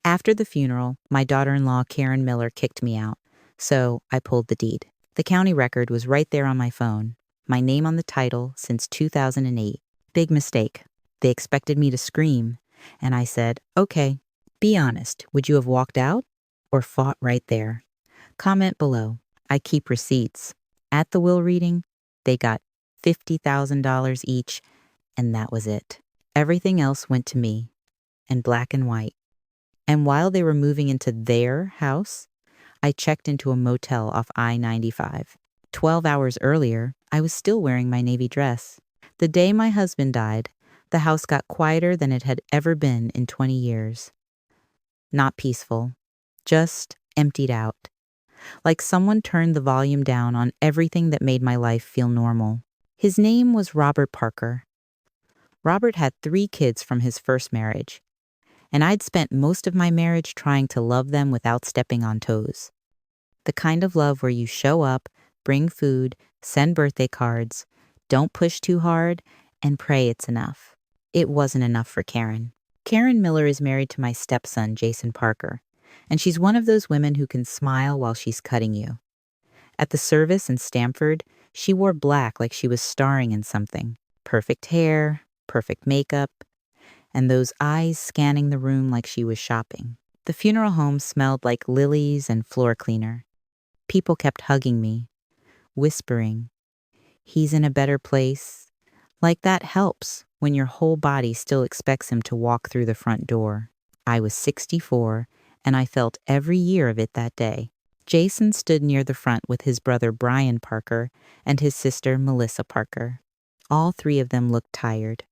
After the funeral, my daughter-in-law, Karen Miller, kicked me out, so I pulled the deed. The county record was right there on my phone, my name on the title since 2008. Big mistake. They expected me to scream, and I said, okay, be honest, would you have walked out or fought right there? Comment below. I keep receipts. At the will reading, they got $50,000 each, and that was it. Everything else went to me, in black and white. And while they were moving into their house, I checked into a motel off I-95. 12 hours earlier, I was still wearing my navy dress. The day my husband died, the house got quieter than it had ever been in 20 years. Not peaceful, just emptied out. Like someone turned the volume down on everything that made my life feel normal. His name was Robert Parker. Robert had 3 kids from his first marriage, and I'd spent most of my marriage trying to love them without stepping on toes. The kind of love where you show up, bring food, send birthday cards, don't push too hard, and pray it's enough. It wasn't enough for Karen. Karen Miller is married to my stepson, Jason Parker, and she's one of those women who can smile while she's cutting you. At the service in Stamford, she wore black like she was starring in something. Perfect hair, perfect makeup, and those eyes scanning the room like she was shopping. The funeral home smelled like lilies and floor cleaner. People kept hugging me, whispering, "He's in a better place." Like that helps when your whole body still expects him to walk through the front door. I was 64, and I felt every year of it that day. Jason stood near the front with his brother Brian Parker and his sister Melissa Parker. All 3 of them looked tired.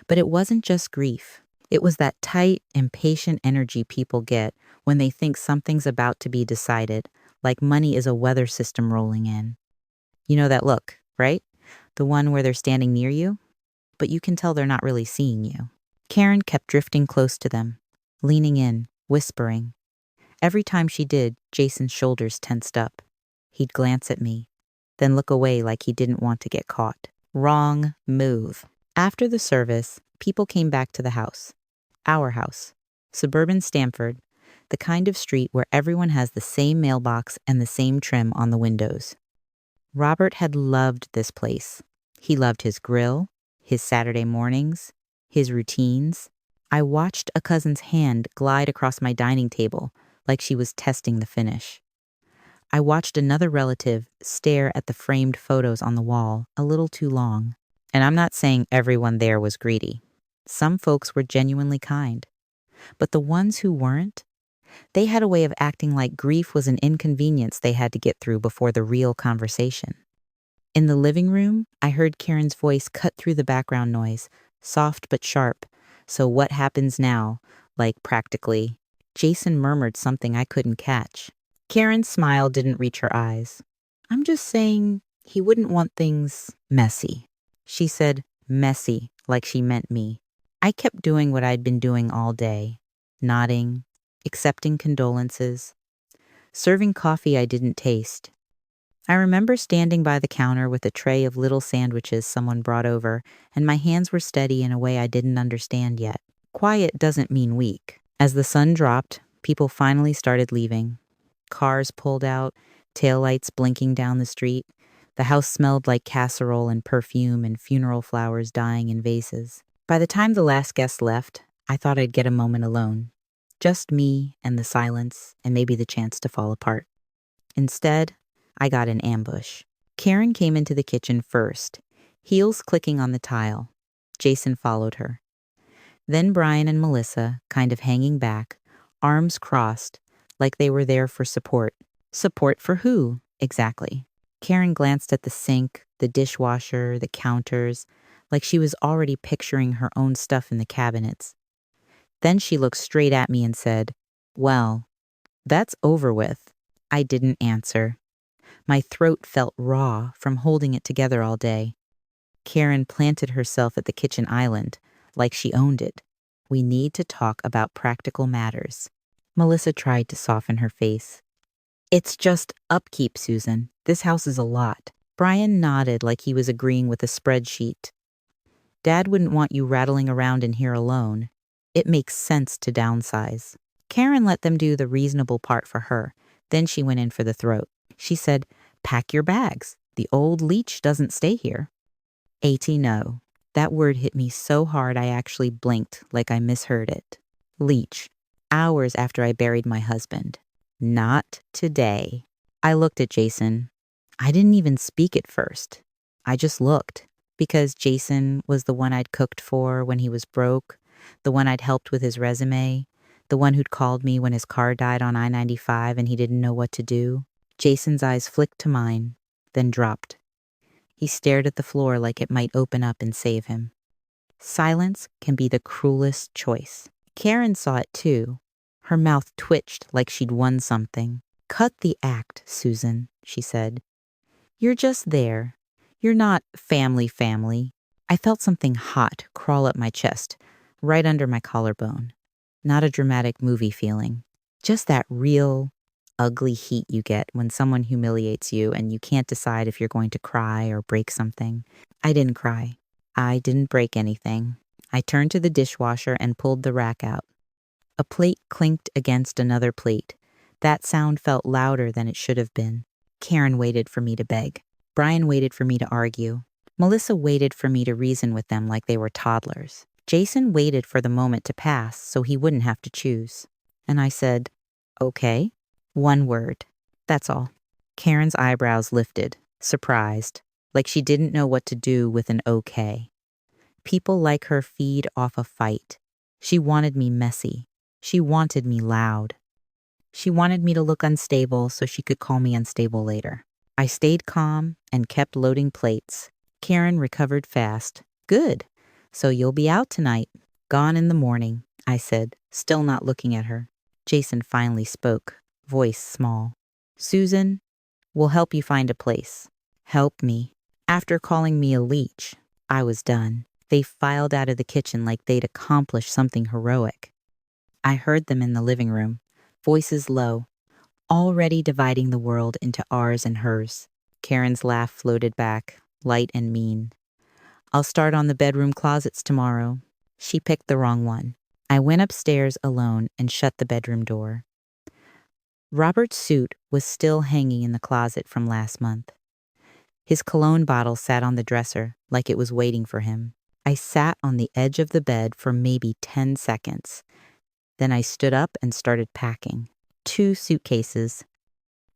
But it wasn't just grief. It was that tight, impatient energy people get when they think something's about to be decided, like money is a weather system rolling in. You know that look, right? The one where they're standing near you, but you can tell they're not really seeing you. Karen kept drifting close to them, leaning in, whispering. Every time she did, Jason's shoulders tensed up. He'd glance at me, then look away like he didn't want to get caught. Wrong move. After the service, people came back to the house. Our house. Suburban Stamford, the kind of street where everyone has the same mailbox and the same trim on the windows. Robert had loved this place. He loved his grill, his Saturday mornings, his routines. I watched a cousin's hand glide across my dining table like she was testing the finish. I watched another relative stare at the framed photos on the wall a little too long. And I'm not saying everyone there was greedy. Some folks were genuinely kind. But the ones who weren't, they had a way of acting like grief was an inconvenience they had to get through before the real conversation. In the living room, I heard Karen's voice cut through the background noise, soft but sharp. So what happens now? Like practically. Jason murmured something I couldn't catch. Karen's smile didn't reach her eyes. I'm just saying he wouldn't want things messy. She said messy like she meant me. I kept doing what I'd been doing all day, nodding, accepting condolences, serving coffee I didn't taste. I remember standing by the counter with a tray of little sandwiches someone brought over, and my hands were steady in a way I didn't understand yet. Quiet doesn't mean weak. As the sun dropped, people finally started leaving. Cars pulled out, taillights blinking down the street. The house smelled like casserole and perfume and funeral flowers dying in vases. By the time the last guest left, I thought I'd get a moment alone. Just me and the silence and maybe the chance to fall apart. Instead, I got an ambush. Karen came into the kitchen first, heels clicking on the tile. Jason followed her. Then Brian and Melissa, kind of hanging back, arms crossed, like they were there for support. Support for who, exactly? Karen glanced at the sink, the dishwasher, the counters, like she was already picturing her own stuff in the cabinets. Then she looked straight at me and said, "Well, that's over with." I didn't answer. My throat felt raw from holding it together all day. Karen planted herself at the kitchen island, like she owned it. "We need to talk about practical matters." Melissa tried to soften her face. "It's just upkeep, Susan. This house is a lot." Brian nodded like he was agreeing with a spreadsheet. "Dad wouldn't want you rattling around in here alone. It makes sense to downsize." Karen let them do the reasonable part for her. Then she went in for the throat. She said, "Pack your bags. The old leech doesn't stay here." No. That word hit me so hard I actually blinked like I misheard it. Leech. Hours after I buried my husband. Not today. I looked at Jason. I didn't even speak at first. I just looked. Because Jason was the one I'd cooked for when he was broke, the one I'd helped with his resume, the one who'd called me when his car died on I-95 and he didn't know what to do. Jason's eyes flicked to mine, then dropped. He stared at the floor like it might open up and save him. Silence can be the cruelest choice. Karen saw it too. Her mouth twitched like she'd won something. "Cut the act, Susan," she said. "You're just there. You're not family. I felt something hot crawl up my chest, right under my collarbone. Not a dramatic movie feeling. Just that real, ugly heat you get when someone humiliates you and you can't decide if you're going to cry or break something. I didn't cry. I didn't break anything. I turned to the dishwasher and pulled the rack out. A plate clinked against another plate. That sound felt louder than it should have been. Karen waited for me to beg. Brian waited for me to argue. Melissa waited for me to reason with them like they were toddlers. Jason waited for the moment to pass so he wouldn't have to choose. And I said, "Okay." One word. That's all. Karen's eyebrows lifted, surprised, like she didn't know what to do with an okay. People like her feed off a fight. She wanted me messy. She wanted me loud. She wanted me to look unstable so she could call me unstable later. I stayed calm and kept loading plates. Karen recovered fast. "Good. So you'll be out tonight." "Gone in the morning," I said, still not looking at her. Jason finally spoke, voice small. "Susan, we'll help you find a place." Help me. After calling me a leech, I was done. They filed out of the kitchen like they'd accomplished something heroic. I heard them in the living room, voices low, already dividing the world into ours and hers. Karen's laugh floated back, light and mean. "I'll start on the bedroom closets tomorrow." She picked the wrong one. I went upstairs alone and shut the bedroom door. Robert's suit was still hanging in the closet from last month. His cologne bottle sat on the dresser like it was waiting for him. I sat on the edge of the bed for maybe 10 seconds. Then I stood up and started packing. 2 suitcases.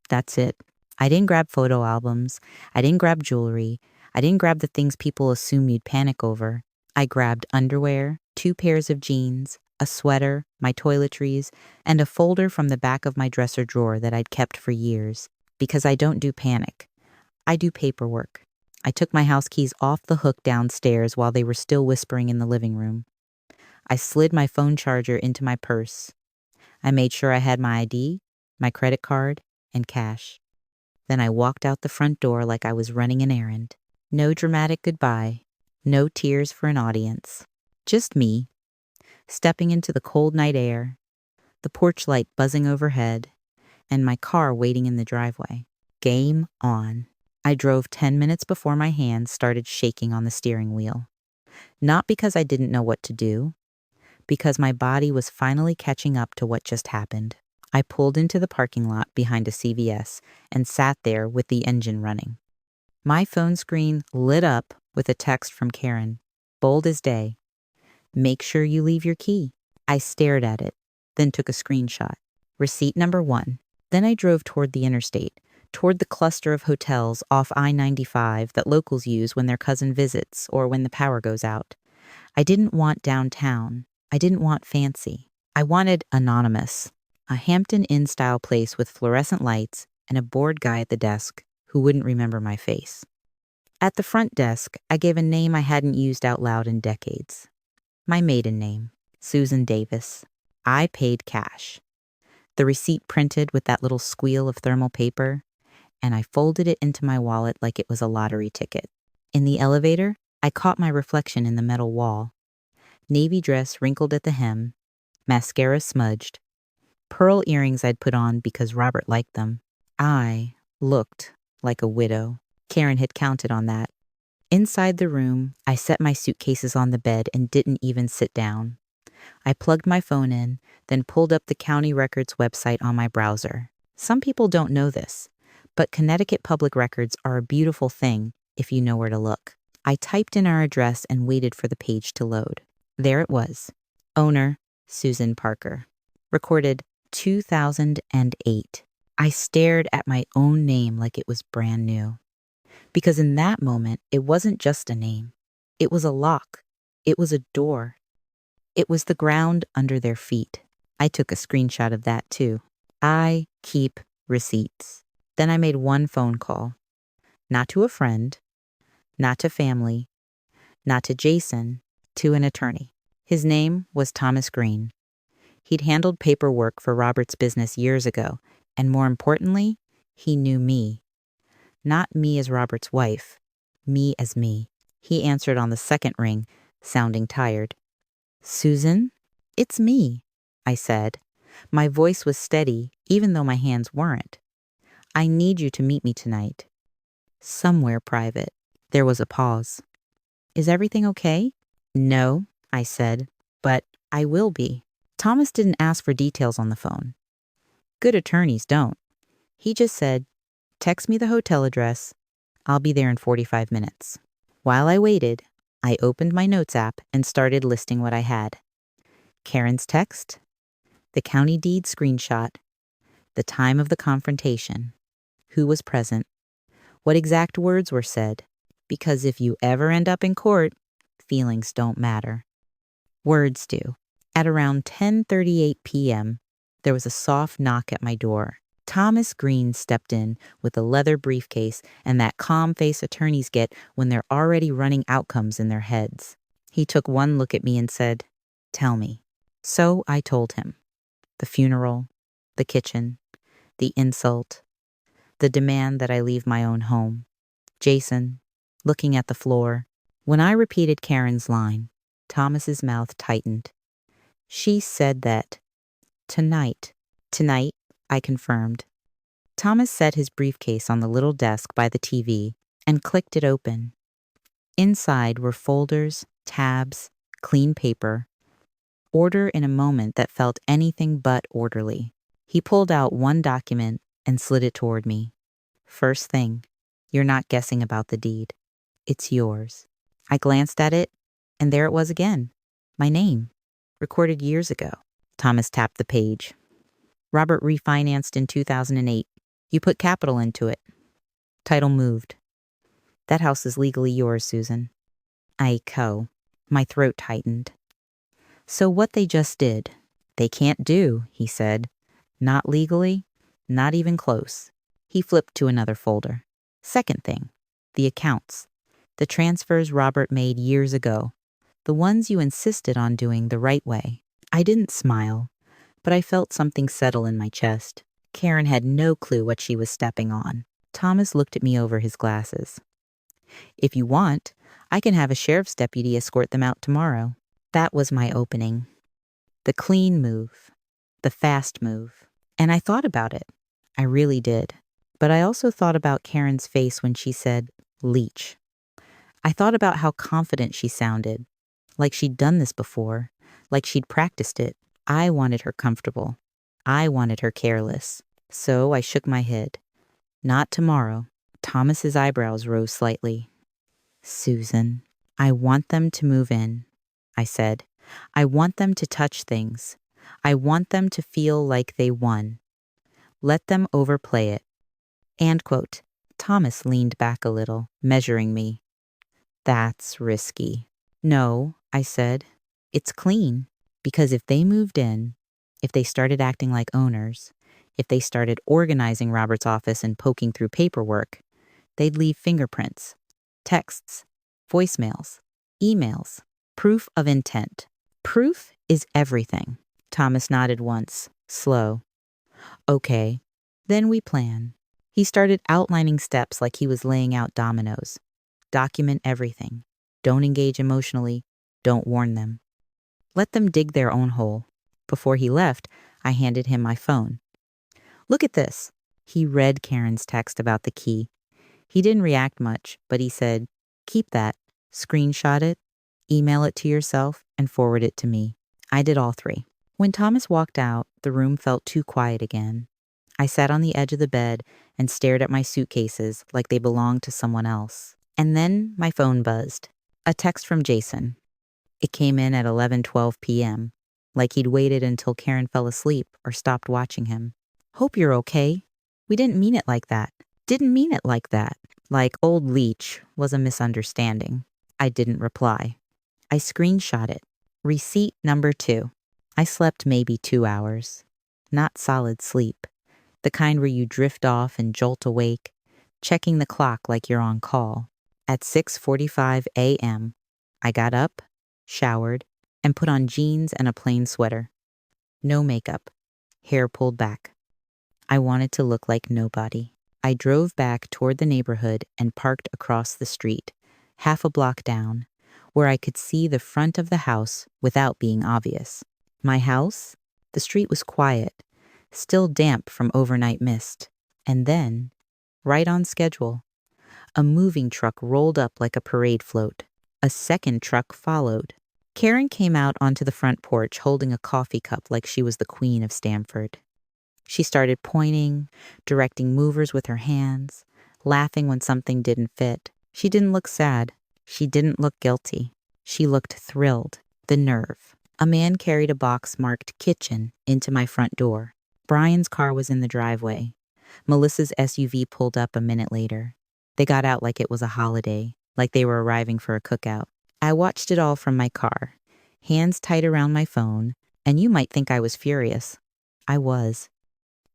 That's it. I didn't grab photo albums. I didn't grab jewelry. I didn't grab the things people assume you'd panic over. I grabbed underwear, 2 pairs of jeans, a sweater, my toiletries, and a folder from the back of my dresser drawer that I'd kept for years. Because I don't do panic. I do paperwork. I took my house keys off the hook downstairs while they were still whispering in the living room. I slid my phone charger into my purse. I made sure I had my ID, my credit card, and cash. Then I walked out the front door like I was running an errand. No dramatic goodbye. No tears for an audience. Just me, stepping into the cold night air, the porch light buzzing overhead, and my car waiting in the driveway. Game on. I drove 10 minutes before my hands started shaking on the steering wheel. Not because I didn't know what to do, because my body was finally catching up to what just happened. I pulled into the parking lot behind a CVS and sat there with the engine running. My phone screen lit up with a text from Karen, bold as day. "Make sure you leave your key." I stared at it, then took a screenshot. Receipt number 1. Then I drove toward the interstate, toward the cluster of hotels off I-95 that locals use when their cousin visits or when the power goes out. I didn't want downtown. I didn't want fancy. I wanted anonymous, a Hampton Inn-style place with fluorescent lights and a bored guy at the desk who wouldn't remember my face. At the front desk, I gave a name I hadn't used out loud in decades. My maiden name, Susan Davis. I paid cash. The receipt printed with that little squeal of thermal paper, and I folded it into my wallet like it was a lottery ticket. In the elevator, I caught my reflection in the metal wall. Navy dress wrinkled at the hem, mascara smudged, pearl earrings I'd put on because Robert liked them. I looked like a widow. Karen had counted on that. Inside the room, I set my suitcases on the bed and didn't even sit down. I plugged my phone in, then pulled up the county records website on my browser. Some people don't know this, but Connecticut public records are a beautiful thing if you know where to look. I typed in our address and waited for the page to load. There it was. Owner, Susan Parker. Recorded 2008. I stared at my own name like it was brand new. Because in that moment, it wasn't just a name. It was a lock. It was a door. It was the ground under their feet. I took a screenshot of that too. I keep receipts. Then I made one phone call. Not to a friend, not to family, not to Jason, to an attorney. His name was Thomas Green. He'd handled paperwork for Robert's business years ago, and more importantly, he knew me. Not me as Robert's wife, me as me. He answered on the second ring, sounding tired. Susan, it's me, I said. My voice was steady, even though my hands weren't. I need you to meet me tonight. Somewhere private. There was a pause. Is everything okay? No, I said, but I will be. Thomas didn't ask for details on the phone. Good attorneys don't. He just said, text me the hotel address. I'll be there in 45 minutes. While I waited, I opened my notes app and started listing what I had. Karen's text, the county deed screenshot, the time of the confrontation, who was present, what exact words were said, because if you ever end up in court, feelings don't matter. Words do. At around 10:38 p.m., there was a soft knock at my door. Thomas Green stepped in with a leather briefcase and that calm face attorneys get when they're already running outcomes in their heads. He took one look at me and said, "Tell me." So I told him. The funeral, the kitchen, the insult, the demand that I leave my own home. Jason, looking at the floor. When I repeated Karen's line, Thomas's mouth tightened. She said that. Tonight, I confirmed. Thomas set his briefcase on the little desk by the TV and clicked it open. Inside were folders, tabs, clean paper. Order in a moment that felt anything but orderly. He pulled out one document and slid it toward me. First thing, you're not guessing about the deed. It's yours. I glanced at it, and there it was again. My name, recorded years ago. Thomas tapped the page. Robert refinanced in 2008. You put capital into it. Title moved. That house is legally yours, Susan. I echo. My throat tightened. So what they just did, they can't do, he said. Not legally, not even close. He flipped to another folder. Second thing, the accounts. The transfers Robert made years ago. The ones you insisted on doing the right way. I didn't smile, but I felt something settle in my chest. Karen had no clue what she was stepping on. Thomas looked at me over his glasses. If you want, I can have a sheriff's deputy escort them out tomorrow. That was my opening. The clean move. The fast move. And I thought about it. I really did. But I also thought about Karen's face when she said, leech. I thought about how confident she sounded. Like she'd done this before. Like she'd practiced it. I wanted her comfortable. I wanted her careless. So I shook my head. Not tomorrow. Thomas's eyebrows rose slightly. Susan, I want them to move in, I said. I want them to touch things. I want them to feel like they won. Let them overplay it. And quote, Thomas leaned back a little, measuring me. That's risky. No, I said. It's clean. Because if they moved in, if they started acting like owners, if they started organizing Robert's office and poking through paperwork, they'd leave fingerprints, texts, voicemails, emails, proof of intent. Proof is everything. Thomas nodded once, slow. Okay, then we plan. He started outlining steps like he was laying out dominoes. Document everything. Don't engage emotionally. Don't warn them. Let them dig their own hole. Before he left, I handed him my phone. Look at this. He read Karen's text about the key. He didn't react much, but he said, keep that, screenshot it, email it to yourself, and forward it to me. I did all three. When Thomas walked out, the room felt too quiet again. I sat on the edge of the bed and stared at my suitcases like they belonged to someone else. And then my phone buzzed. A text from Jason. It came in at 11:12 p.m., like he'd waited until Karen fell asleep or stopped watching him. Hope you're okay. We didn't mean it like that. Didn't mean it like that. Like old leech was a misunderstanding. I didn't reply. I screenshot it. Receipt number 2. I slept maybe 2 hours. Not solid sleep. The kind where you drift off and jolt awake, checking the clock like you're on call. At 6:45 a.m., I got up, showered, and put on jeans and a plain sweater. No makeup. Hair pulled back. I wanted to look like nobody. I drove back toward the neighborhood and parked across the street, half a block down, where I could see the front of the house without being obvious. My house? The street was quiet, still damp from overnight mist. And then, right on schedule, a moving truck rolled up like a parade float. A second truck followed. Karen came out onto the front porch holding a coffee cup like she was the Queen of Stamford. She started pointing, directing movers with her hands, laughing when something didn't fit. She didn't look sad. She didn't look guilty. She looked thrilled. The nerve. A man carried a box marked kitchen into my front door. Brian's car was in the driveway. Melissa's SUV pulled up a minute later. They got out like it was a holiday, like they were arriving for a cookout. I watched it all from my car, hands tight around my phone, and you might think I was furious. I was.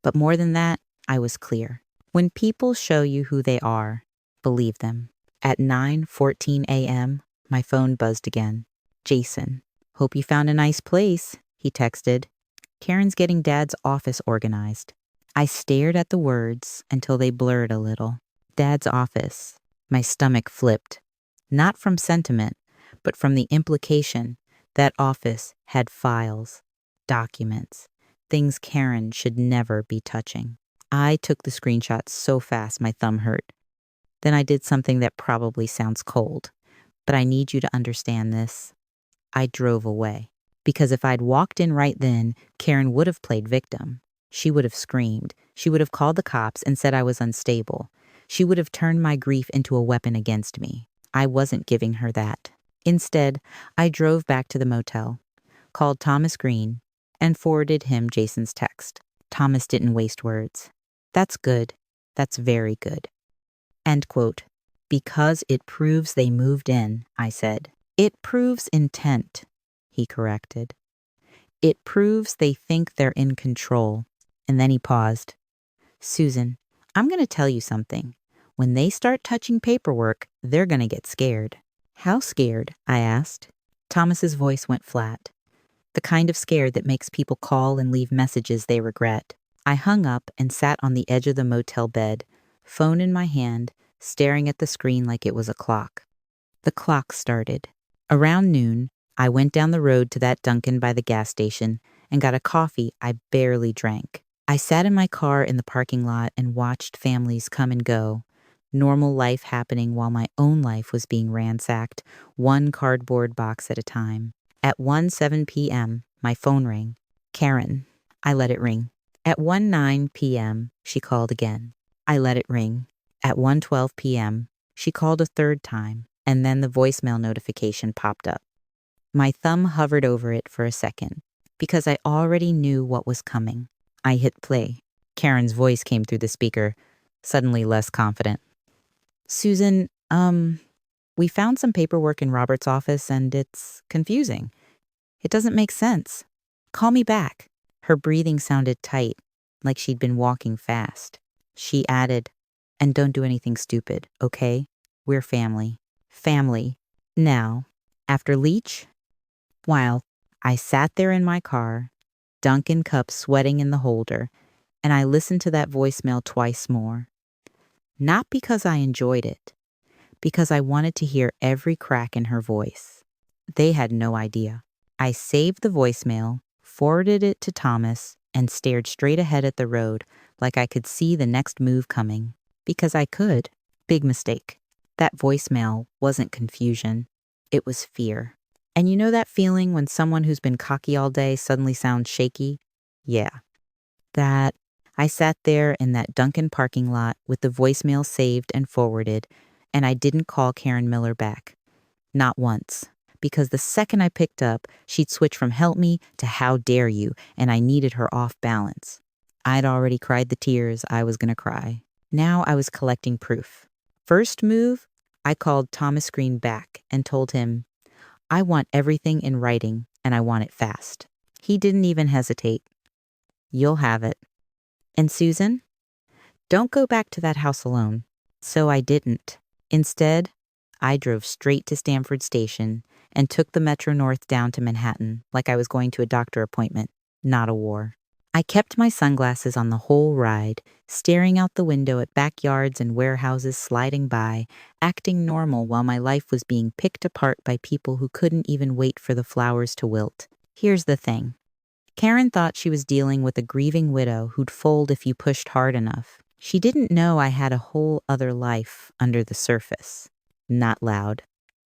But more than that, I was clear. When people show you who they are, believe them. At 9:14 a.m., my phone buzzed again. Jason. Hope you found a nice place, he texted. Karen's getting Dad's office organized. I stared at the words until they blurred a little. Dad's office. My stomach flipped. Not from sentiment, but from the implication that office had files, documents, things Karen should never be touching. I took the screenshot so fast my thumb hurt. Then I did something that probably sounds cold, but I need you to understand this. I drove away. Because if I'd walked in right then, Karen would have played victim. She would have screamed. She would have called the cops and said I was unstable. She would have turned my grief into a weapon against me. I wasn't giving her that. Instead, I drove back to the motel, called Thomas Green, and forwarded him Jason's text. Thomas didn't waste words. That's good. That's very good. End quote. Because it proves they moved in, I said. It proves intent, he corrected. It proves they think they're in control. And then he paused. Susan, I'm going to tell you something. When they start touching paperwork, they're going to get scared. How scared? I asked. Thomas's voice went flat. The kind of scared that makes people call and leave messages they regret. I hung up and sat on the edge of the motel bed, phone in my hand, staring at the screen like it was a clock. The clock started. Around noon, I went down the road to that Dunkin' by the gas station and got a coffee I barely drank. I sat in my car in the parking lot and watched families come and go, normal life happening while my own life was being ransacked, one cardboard box at a time. At 1:07 p.m., my phone rang. Karen. I let it ring. At 1:09 p.m., she called again. I let it ring. At 1:12 p.m., she called a third time, and then the voicemail notification popped up. My thumb hovered over it for a second, because I already knew what was coming. I hit play. Karen's voice came through the speaker, suddenly less confident. Susan, we found some paperwork in Robert's office and it's confusing. It doesn't make sense. Call me back. Her breathing sounded tight, like she'd been walking fast. She added, and don't do anything stupid, okay? We're family. Family. Now, after Leach? While I sat there in my car, Dunkin' cup sweating in the holder, and I listened to that voicemail twice more. Not because I enjoyed it, because I wanted to hear every crack in her voice. They had no idea. I saved the voicemail, forwarded it to Thomas, and stared straight ahead at the road like I could see the next move coming. Because I could. Big mistake. That voicemail wasn't confusion. It was fear. And you know that feeling when someone who's been cocky all day suddenly sounds shaky? Yeah, that. I sat there in that Dunkin' parking lot with the voicemail saved and forwarded, and I didn't call Karen Miller back. Not once. Because the second I picked up, she'd switch from help me to how dare you, and I needed her off balance. I'd already cried the tears I was going to cry. Now I was collecting proof. First move, I called Thomas Green back and told him, I want everything in writing, and I want it fast. He didn't even hesitate. You'll have it. And Susan? Don't go back to that house alone. So I didn't. Instead, I drove straight to Stamford Station and took the Metro North down to Manhattan like I was going to a doctor appointment, not a war. I kept my sunglasses on the whole ride, staring out the window at backyards and warehouses sliding by, acting normal while my life was being picked apart by people who couldn't even wait for the flowers to wilt. Here's the thing. Karen thought she was dealing with a grieving widow who'd fold if you pushed hard enough. She didn't know I had a whole other life under the surface. Not loud,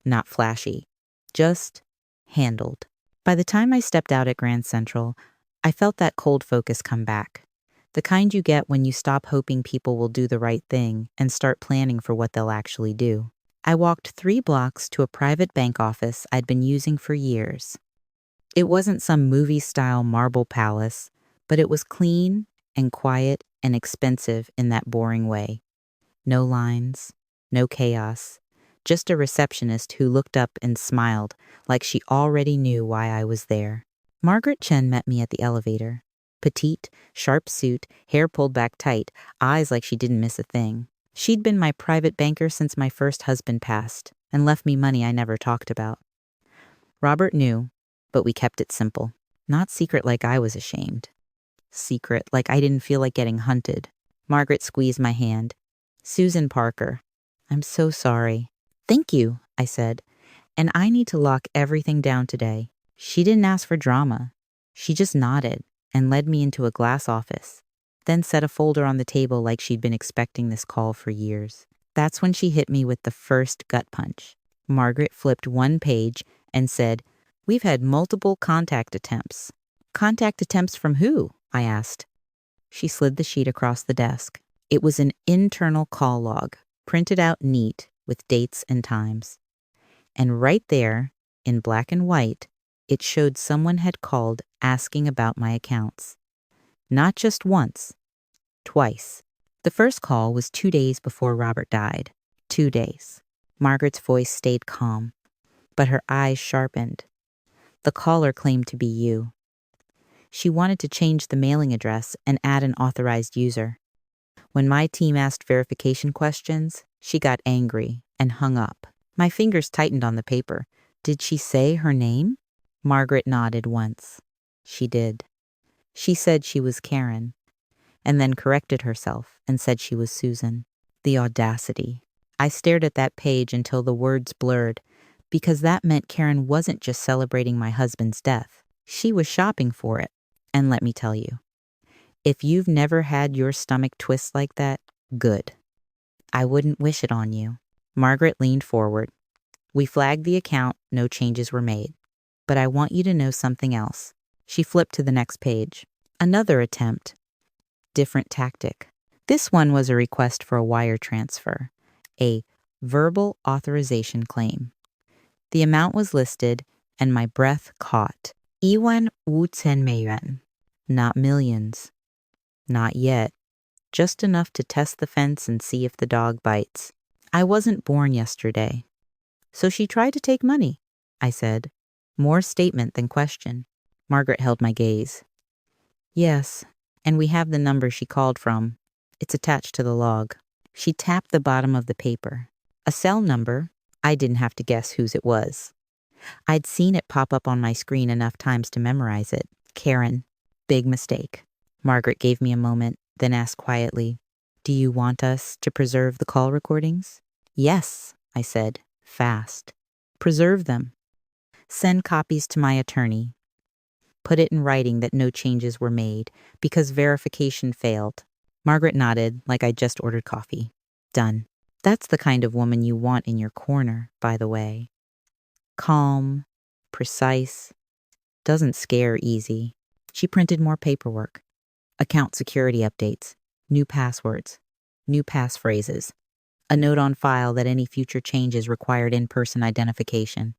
not flashy, just handled. By the time I stepped out at Grand Central, I felt that cold focus come back. The kind you get when you stop hoping people will do the right thing and start planning for what they'll actually do. I walked 3 blocks to a private bank office I'd been using for years. It wasn't some movie-style marble palace, but it was clean and quiet and expensive in that boring way. No lines, no chaos, just a receptionist who looked up and smiled like she already knew why I was there. Margaret Chen met me at the elevator. Petite, sharp suit, hair pulled back tight, eyes like she didn't miss a thing. She'd been my private banker since my first husband passed and left me money I never talked about. Robert knew, but we kept it simple. Not secret like I was ashamed. Secret like I didn't feel like getting hunted. Margaret squeezed my hand. Susan Parker. I'm so sorry. Thank you, I said. And I need to lock everything down today. She didn't ask for drama. She just nodded and led me into a glass office, then set a folder on the table like she'd been expecting this call for years. That's when she hit me with the first gut punch. Margaret flipped one page and said, We've had multiple contact attempts. Contact attempts from who? I asked. She slid the sheet across the desk. It was an internal call log, printed out neat with dates and times. And right there, in black and white, it showed someone had called asking about my accounts. Not just once, twice. The first call was 2 days before Robert died. 2 days. Margaret's voice stayed calm, but her eyes sharpened. The caller claimed to be you. She wanted to change the mailing address and add an authorized user. When my team asked verification questions, she got angry and hung up. My fingers tightened on the paper. Did she say her name? Margaret nodded once. She did. She said she was Karen, and then corrected herself and said she was Susan. The audacity. I stared at that page until the words blurred, because that meant Karen wasn't just celebrating my husband's death. She was shopping for it. And let me tell you, if you've never had your stomach twist like that, good. I wouldn't wish it on you. Margaret leaned forward. We flagged the account, no changes were made. But I want you to know something else. She flipped to the next page. Another attempt. Different tactic. This one was a request for a wire transfer. A verbal authorization claim. The amount was listed, and my breath caught. 15,000,000. Not millions. Not yet. Just enough to test the fence and see if the dog bites. I wasn't born yesterday. So she tried to take money, I said. More statement than question. Margaret held my gaze. Yes, and we have the number she called from. It's attached to the log. She tapped the bottom of the paper. A cell number. I didn't have to guess whose it was. I'd seen it pop up on my screen enough times to memorize it. Karen. Big mistake. Margaret gave me a moment, then asked quietly, Do you want us to preserve the call recordings? Yes, I said, fast. Preserve them. Send copies to my attorney. Put it in writing that no changes were made because verification failed. Margaret nodded like I'd just ordered coffee. Done. That's the kind of woman you want in your corner, by the way. Calm, precise, doesn't scare easy. She printed more paperwork, account security updates, new passwords, new passphrases, a note on file that any future changes required in-person identification.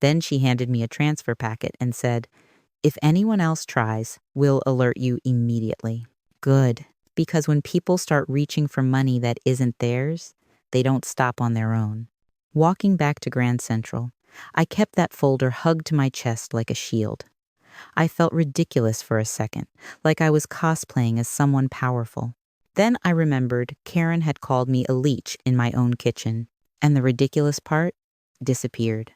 Then she handed me a transfer packet and said, "If anyone else tries, we'll alert you immediately." Good, because when people start reaching for money that isn't theirs, they don't stop on their own. Walking back to Grand Central, I kept that folder hugged to my chest like a shield. I felt ridiculous for a second, like I was cosplaying as someone powerful. Then I remembered Karen had called me a leech in my own kitchen, and the ridiculous part disappeared.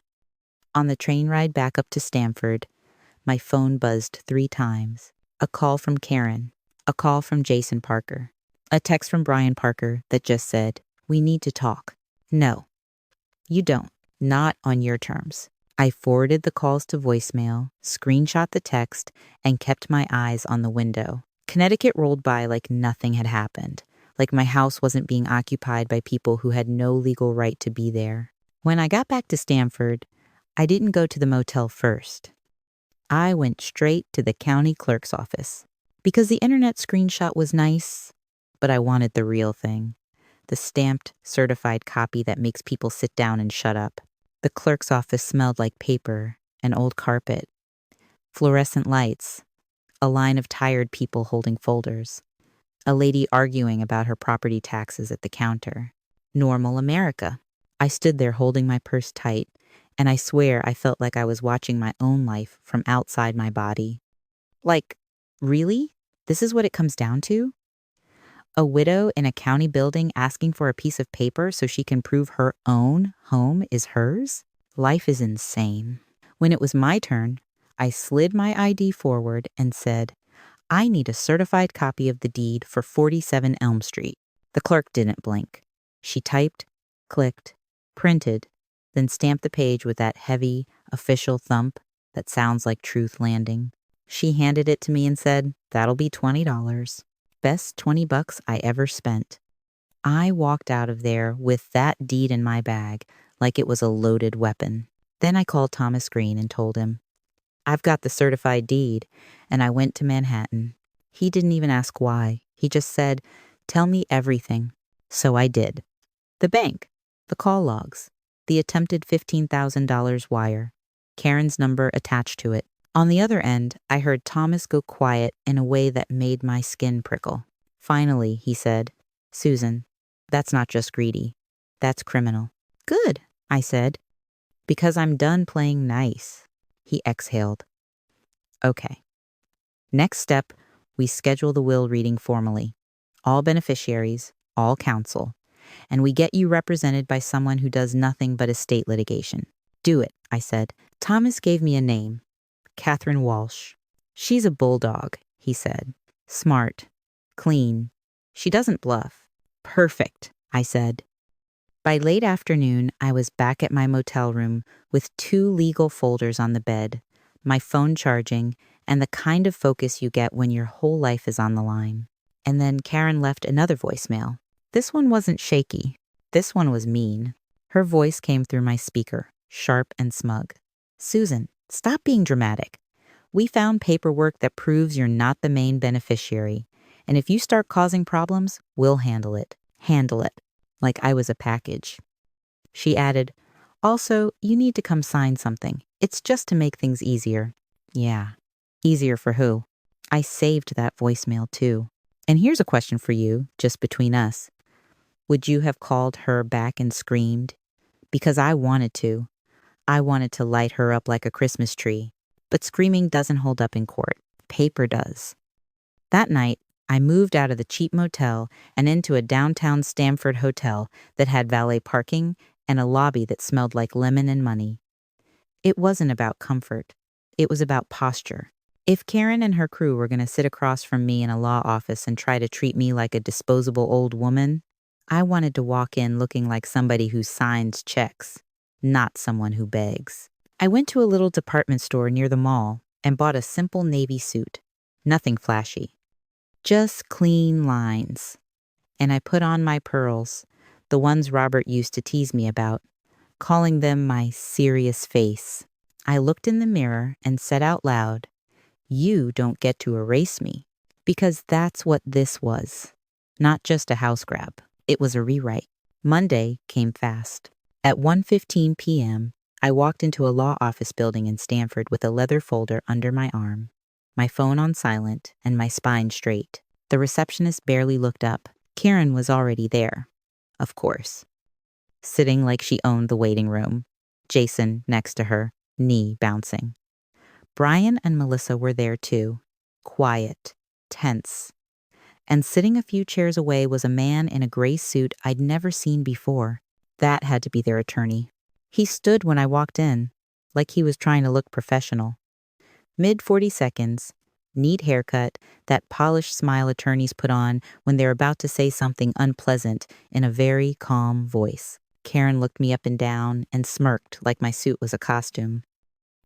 On the train ride back up to Stamford, my phone buzzed 3 times. A call from Karen, a call from Jason Parker, a text from Brian Parker that just said, "We need to talk." No, you don't. Not on your terms. I forwarded the calls to voicemail, screenshot the text, and kept my eyes on the window. Connecticut rolled by like nothing had happened, like my house wasn't being occupied by people who had no legal right to be there. When I got back to Stamford, I didn't go to the motel first. I went straight to the county clerk's office. Because the internet screenshot was nice, but I wanted the real thing. The stamped, certified copy that makes people sit down and shut up. The clerk's office smelled like paper and old carpet, fluorescent lights, a line of tired people holding folders, a lady arguing about her property taxes at the counter. Normal America. I stood there holding my purse tight, and I swear I felt like I was watching my own life from outside my body. Like, really? This is what it comes down to? A widow in a county building asking for a piece of paper so she can prove her own home is hers? Life is insane. When it was my turn, I slid my ID forward and said, "I need a certified copy of the deed for 47 Elm Street." The clerk didn't blink. She typed, clicked, printed, then stamped the page with that heavy, official thump that sounds like truth landing. She handed it to me and said, "That'll be $20. Best $20 I ever spent." I walked out of there with that deed in my bag like it was a loaded weapon. Then I called Thomas Green and told him, "I've got the certified deed," and I went to Manhattan. He didn't even ask why. He just said, "Tell me everything." So I did. The bank, the call logs, the attempted $15,000 wire, Karen's number attached to it. On the other end, I heard Thomas go quiet in a way that made my skin prickle. Finally, he said, "Susan, that's not just greedy. That's criminal." "Good," I said, "because I'm done playing nice." He exhaled. "Okay. Next step, we schedule the will reading formally. All beneficiaries, all counsel, and we get you represented by someone who does nothing but estate litigation." "Do it," I said. Thomas gave me a name. Catherine Walsh. "She's a bulldog," he said. "Smart. Clean. She doesn't bluff." "Perfect," I said. By late afternoon, I was back at my motel room with 2 legal folders on the bed, my phone charging, and the kind of focus you get when your whole life is on the line. And then Karen left another voicemail. This one wasn't shaky. This one was mean. Her voice came through my speaker, sharp and smug. "Susan, stop being dramatic. We found paperwork that proves you're not the main beneficiary. And if you start causing problems, we'll handle it. Handle it. Like I was a package." She added, "Also, you need to come sign something. It's just to make things easier." Yeah. Easier for who? I saved that voicemail too. And here's a question for you, just between us. Would you have called her back and screamed? Because I wanted to. I wanted to light her up like a Christmas tree. But screaming doesn't hold up in court. Paper does. That night, I moved out of the cheap motel and into a downtown Stamford hotel that had valet parking and a lobby that smelled like lemon and money. It wasn't about comfort. It was about posture. If Karen and her crew were going to sit across from me in a law office and try to treat me like a disposable old woman, I wanted to walk in looking like somebody who signs checks, not someone who begs. I went to a little department store near the mall and bought a simple navy suit. Nothing flashy. Just clean lines. And I put on my pearls, the ones Robert used to tease me about, calling them my serious face. I looked in the mirror and said out loud, "You don't get to erase me." Because that's what this was. Not just a house grab. It was a rewrite. Monday came fast. At 1:15 p.m., I walked into a law office building in Stanford with a leather folder under my arm, my phone on silent, and my spine straight. The receptionist barely looked up. Karen was already there. Of course. Sitting like she owned the waiting room. Jason next to her, knee bouncing. Brian and Melissa were there too. Quiet. Tense. And sitting a few chairs away was a man in a gray suit I'd never seen before. That had to be their attorney. He stood when I walked in, like he was trying to look professional. Mid-40 seconds, neat haircut, that polished smile attorneys put on when they're about to say something unpleasant in a very calm voice. Karen looked me up and down and smirked like my suit was a costume.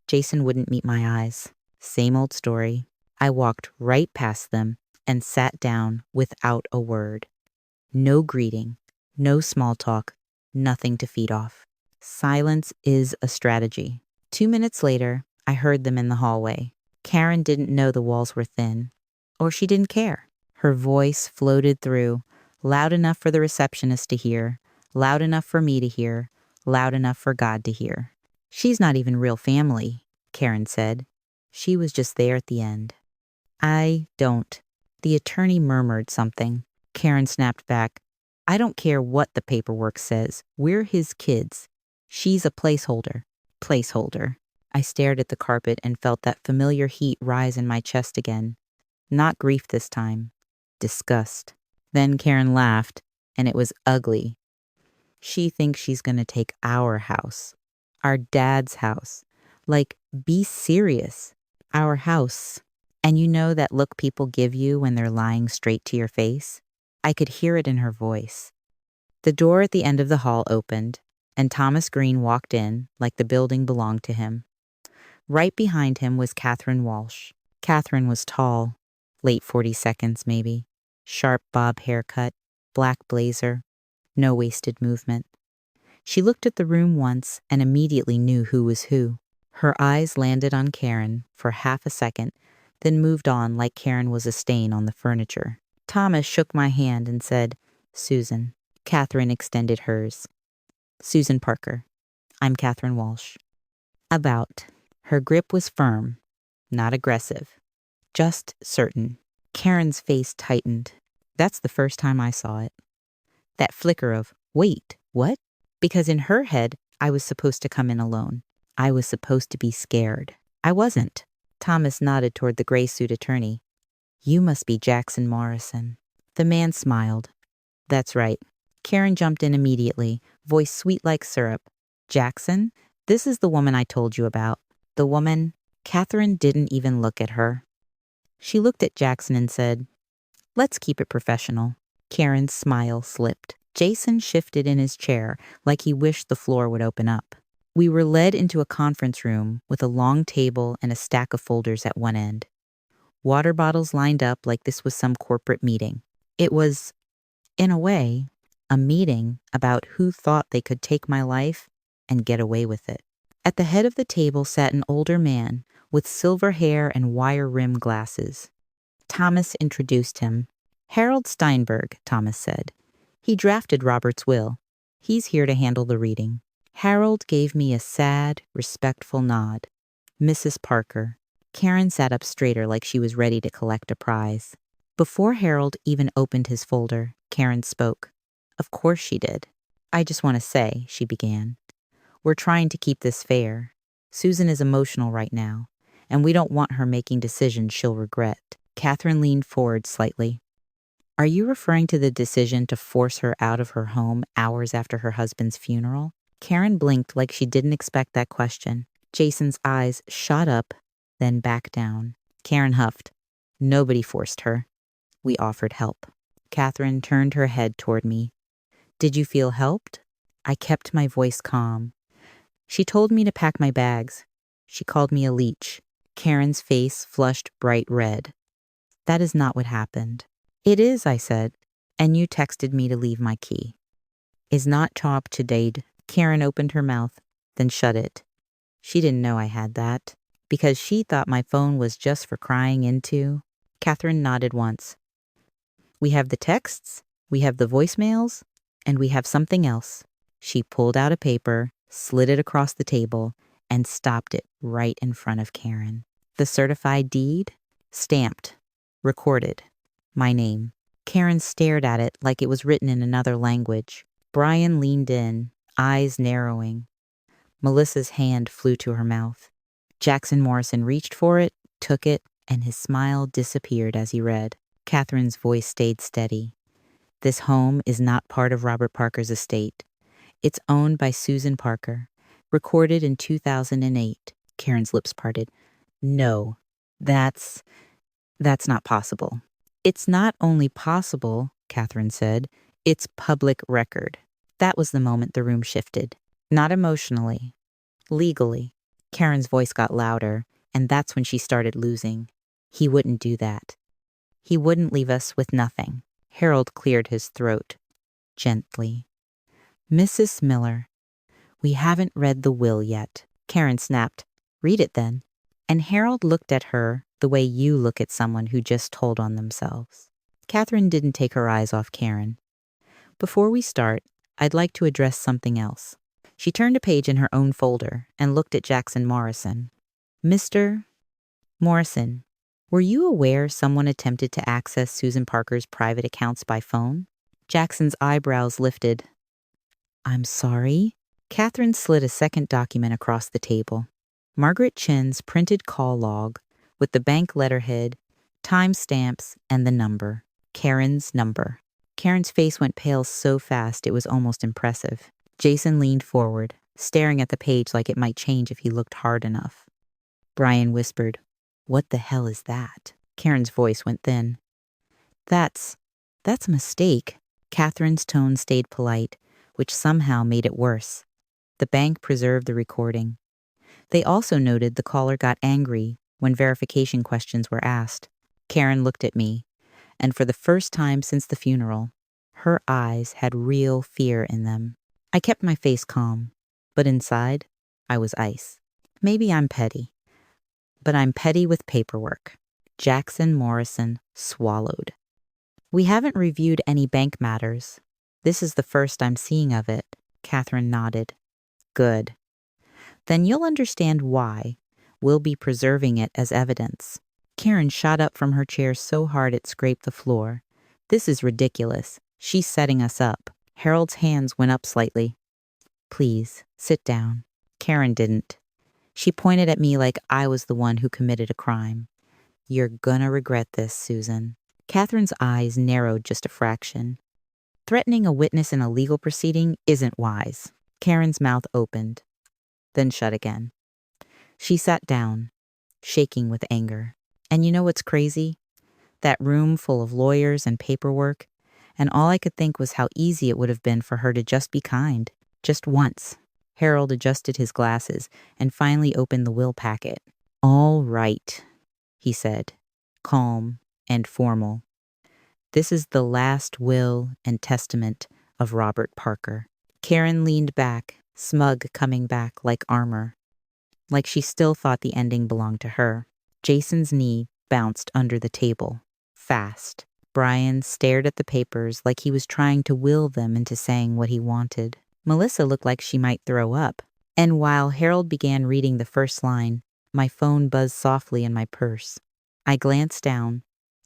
Jason wouldn't meet my eyes. Same old story. I walked right past them and sat down without a word. No greeting, no small talk, nothing to feed off. Silence is a strategy. 2 minutes later, I heard them in the hallway. Karen didn't know the walls were thin, or she didn't care. Her voice floated through, loud enough for the receptionist to hear, loud enough for me to hear, loud enough for God to hear. "She's not even real family," Karen said. She was just there at the end. "I don't." The attorney murmured something. Karen snapped back. "I don't care what the paperwork says. We're his kids. She's a placeholder." Placeholder. I stared at the carpet and felt that familiar heat rise in my chest again. Not grief this time. Disgust. Then Karen laughed, and it was ugly. She thinks she's going to take our house. Our dad's house. Like, be serious. Our house. And you know that look people give you when they're lying straight to your face? I could hear it in her voice. The door at the end of the hall opened, and Thomas Green walked in like the building belonged to him. Right behind him was Catherine Walsh. Catherine was tall, late 40 seconds maybe, sharp bob haircut, black blazer, no wasted movement. She looked at the room once and immediately knew who was who. Her eyes landed on Karen for half a second, then moved on like Karen was a stain on the furniture. Thomas shook my hand and said, "Susan." Catherine extended hers. "Susan Parker. I'm Catherine Walsh." About. Her grip was firm, not aggressive, just certain. Karen's face tightened. That's the first time I saw it. That flicker of, wait, what? Because in her head, I was supposed to come in alone. I was supposed to be scared. I wasn't. Thomas nodded toward the gray suit attorney. "You must be Jackson Morrison." The man smiled. "That's right." Karen jumped in immediately, voice sweet like syrup. "Jackson, this is the woman I told you about. The woman..." Catherine didn't even look at her. She looked at Jackson and said, "Let's keep it professional." Karen's smile slipped. Jason shifted in his chair like he wished the floor would open up. We were led into a conference room with a long table and a stack of folders at one end. Water bottles lined up like this was some corporate meeting. It was, in a way, a meeting about who thought they could take my life and get away with it. At the head of the table sat an older man with silver hair and wire-rimmed glasses. Thomas introduced him. "Harold Steinberg," Thomas said. "He drafted Robert's will. He's here to handle the reading." Harold gave me a sad, respectful nod. "Mrs. Parker." Karen sat up straighter like she was ready to collect a prize. Before Harold even opened his folder, Karen spoke. "Of course she did. I just want to say," she began, "we're trying to keep this fair. Susan is emotional right now, and we don't want her making decisions she'll regret." Catherine leaned forward slightly. "Are you referring to the decision to force her out of her home hours after her husband's funeral?" Karen blinked like she didn't expect that question. Jason's eyes shot up, then back down. Karen huffed. "Nobody forced her. We offered help." Catherine turned her head toward me. "Did you feel helped?" I kept my voice calm. "She told me to pack my bags. She called me a leech." Karen's face flushed bright red. "That is not what happened." "It is," I said. "And you texted me to leave my key." "Is not top to date." Karen opened her mouth, then shut it. She didn't know I had that. Because she thought my phone was just for crying into. Catherine nodded once. We have the texts, we have the voicemails, and we have something else. She pulled out a paper, slid it across the table, and stopped it right in front of Karen. The certified deed, stamped, recorded, my name. Karen stared at it like it was written in another language. Brian leaned in, eyes narrowing. Melissa's hand flew to her mouth. Jackson Morrison reached for it, took it, and his smile disappeared as he read. Catherine's voice stayed steady. This home is not part of Robert Parker's estate. It's owned by Susan Parker. Recorded in 2008. Karen's lips parted. No, that's not possible. It's not only possible, Catherine said, it's public record. That was the moment the room shifted. Not emotionally. Legally. Karen's voice got louder, and that's when she started losing. He wouldn't do that. He wouldn't leave us with nothing. Harold cleared his throat. Gently. Mrs. Miller, we haven't read the will yet. Karen snapped. Read it then. And Harold looked at her the way you look at someone who just told on themselves. Catherine didn't take her eyes off Karen. Before we start, I'd like to address something else. She turned a page in her own folder and looked at Jackson Morrison. Mr. Morrison, were you aware someone attempted to access Susan Parker's private accounts by phone? Jackson's eyebrows lifted. I'm sorry? Catherine slid a second document across the table. Margaret Chen's printed call log with the bank letterhead, timestamps, and the number. Karen's number. Karen's face went pale so fast it was almost impressive. Jason leaned forward, staring at the page like it might change if he looked hard enough. Brian whispered, What the hell is that? Karen's voice went thin. That's a mistake. Catherine's tone stayed polite, which somehow made it worse. The bank preserved the recording. They also noted the caller got angry when verification questions were asked. Karen looked at me, and for the first time since the funeral, her eyes had real fear in them. I kept my face calm, but inside, I was ice. Maybe I'm petty, but I'm petty with paperwork. Jackson Morrison swallowed. We haven't reviewed any bank matters. This is the first I'm seeing of it. Catherine nodded. Good. Then you'll understand why we'll be preserving it as evidence. Karen shot up from her chair so hard it scraped the floor. This is ridiculous. She's setting us up. Harold's hands went up slightly. Please, sit down. Karen didn't. She pointed at me like I was the one who committed a crime. You're gonna regret this, Susan. Catherine's eyes narrowed just a fraction. Threatening a witness in a legal proceeding isn't wise. Karen's mouth opened, then shut again. She sat down, shaking with anger. And you know what's crazy? That room full of lawyers and paperwork, and all I could think was how easy it would have been for her to just be kind, just once. Harold adjusted his glasses and finally opened the will packet. All right, he said, calm and formal. This is the last will and testament of Robert Parker. Karen leaned back, smug coming back like armor, like she still thought the ending belonged to her. Jason's knee bounced under the table, fast. Brian stared at the papers like he was trying to will them into saying what he wanted. Melissa looked like she might throw up. And while Harold began reading the first line, my phone buzzed softly in my purse. I glanced down,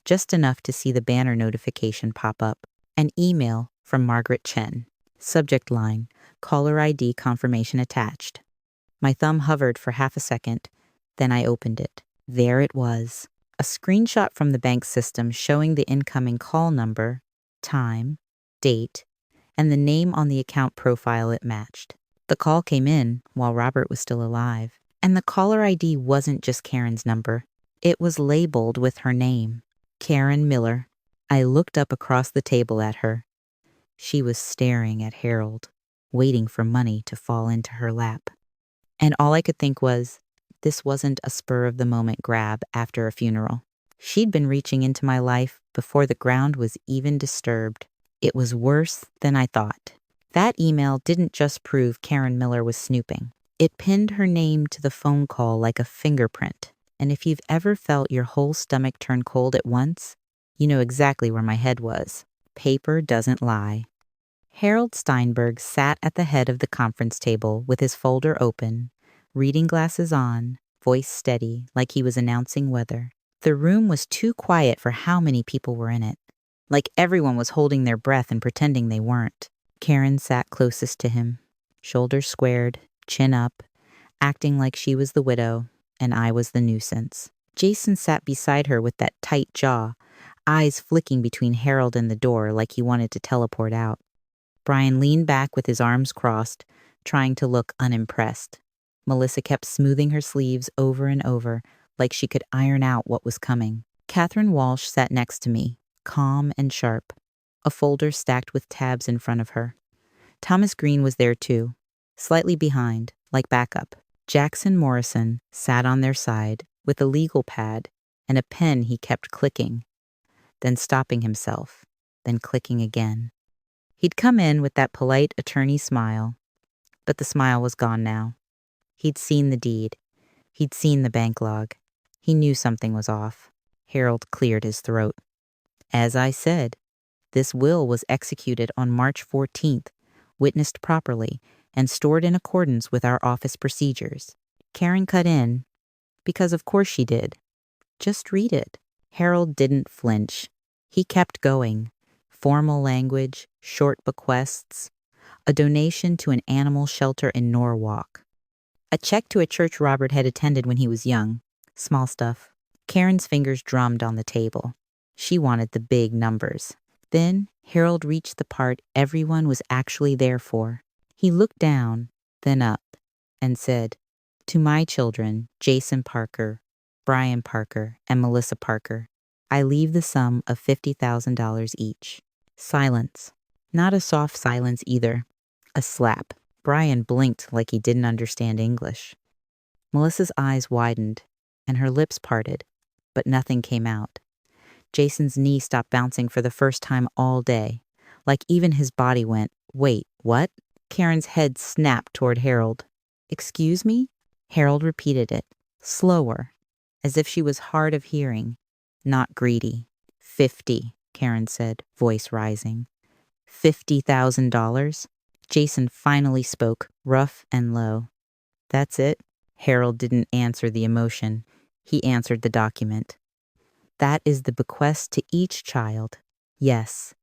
just enough to see the banner notification pop up. An email from Margaret Chen. Subject line, caller ID confirmation attached. My thumb hovered for half a second, then I opened it. There it was. A screenshot from the bank system showing the incoming call number, time, date, and the name on the account profile it matched. The call came in while Robert was still alive, and the caller ID wasn't just Karen's number. It was labeled with her name, Karen Miller. I looked up across the table at her. She was staring at Harold, waiting for money to fall into her lap. And all I could think was, this wasn't a spur-of-the-moment grab after a funeral. She'd been reaching into my life before the ground was even disturbed. It was worse than I thought. That email didn't just prove Karen Miller was snooping. It pinned her name to the phone call like a fingerprint. And if you've ever felt your whole stomach turn cold at once, you know exactly where my head was. Paper doesn't lie. Harold Steinberg sat at the head of the conference table with his folder open, reading glasses on, voice steady, like he was announcing weather. The room was too quiet for how many people were in it. Like everyone was holding their breath and pretending they weren't. Karen sat closest to him, shoulders squared, chin up, acting like she was the widow and I was the nuisance. Jason sat beside her with that tight jaw, eyes flicking between Harold and the door like he wanted to teleport out. Brian leaned back with his arms crossed, trying to look unimpressed. Melissa kept smoothing her sleeves over and over, like she could iron out what was coming. Catherine Walsh sat next to me, calm and sharp, a folder stacked with tabs in front of her. Thomas Green was there too, slightly behind, like backup. Jackson Morrison sat on their side with a legal pad and a pen he kept clicking, then stopping himself, then clicking again. He'd come in with that polite attorney smile, but the smile was gone now. He'd seen the deed. He'd seen the bank log. He knew something was off. Harold cleared his throat. As I said, this will was executed on March 14th, witnessed properly, and stored in accordance with our office procedures. Karen cut in, because of course she did. Just read it. Harold didn't flinch. He kept going. Formal language, short bequests, a donation to an animal shelter in Norwalk, a check to a church Robert had attended when he was young. Small stuff. Karen's fingers drummed on the table. She wanted the big numbers. Then Harold reached the part everyone was actually there for. He looked down, then up, and said, "To my children, Jason Parker, Brian Parker, and Melissa Parker, I leave the sum of $50,000 each." Silence. Not a soft silence either. A slap. Brian blinked like he didn't understand English. Melissa's eyes widened, and her lips parted, but nothing came out. Jason's knee stopped bouncing for the first time all day, like even his body went, "Wait, what?" Karen's head snapped toward Harold. "Excuse me?" Harold repeated it, slower, as if she was hard of hearing, not greedy. 50, Karen said, voice rising. $50,000? Jason finally spoke, rough and low. "That's it?" Harold didn't answer the emotion. He answered the document. "That is the bequest to each child. Yes."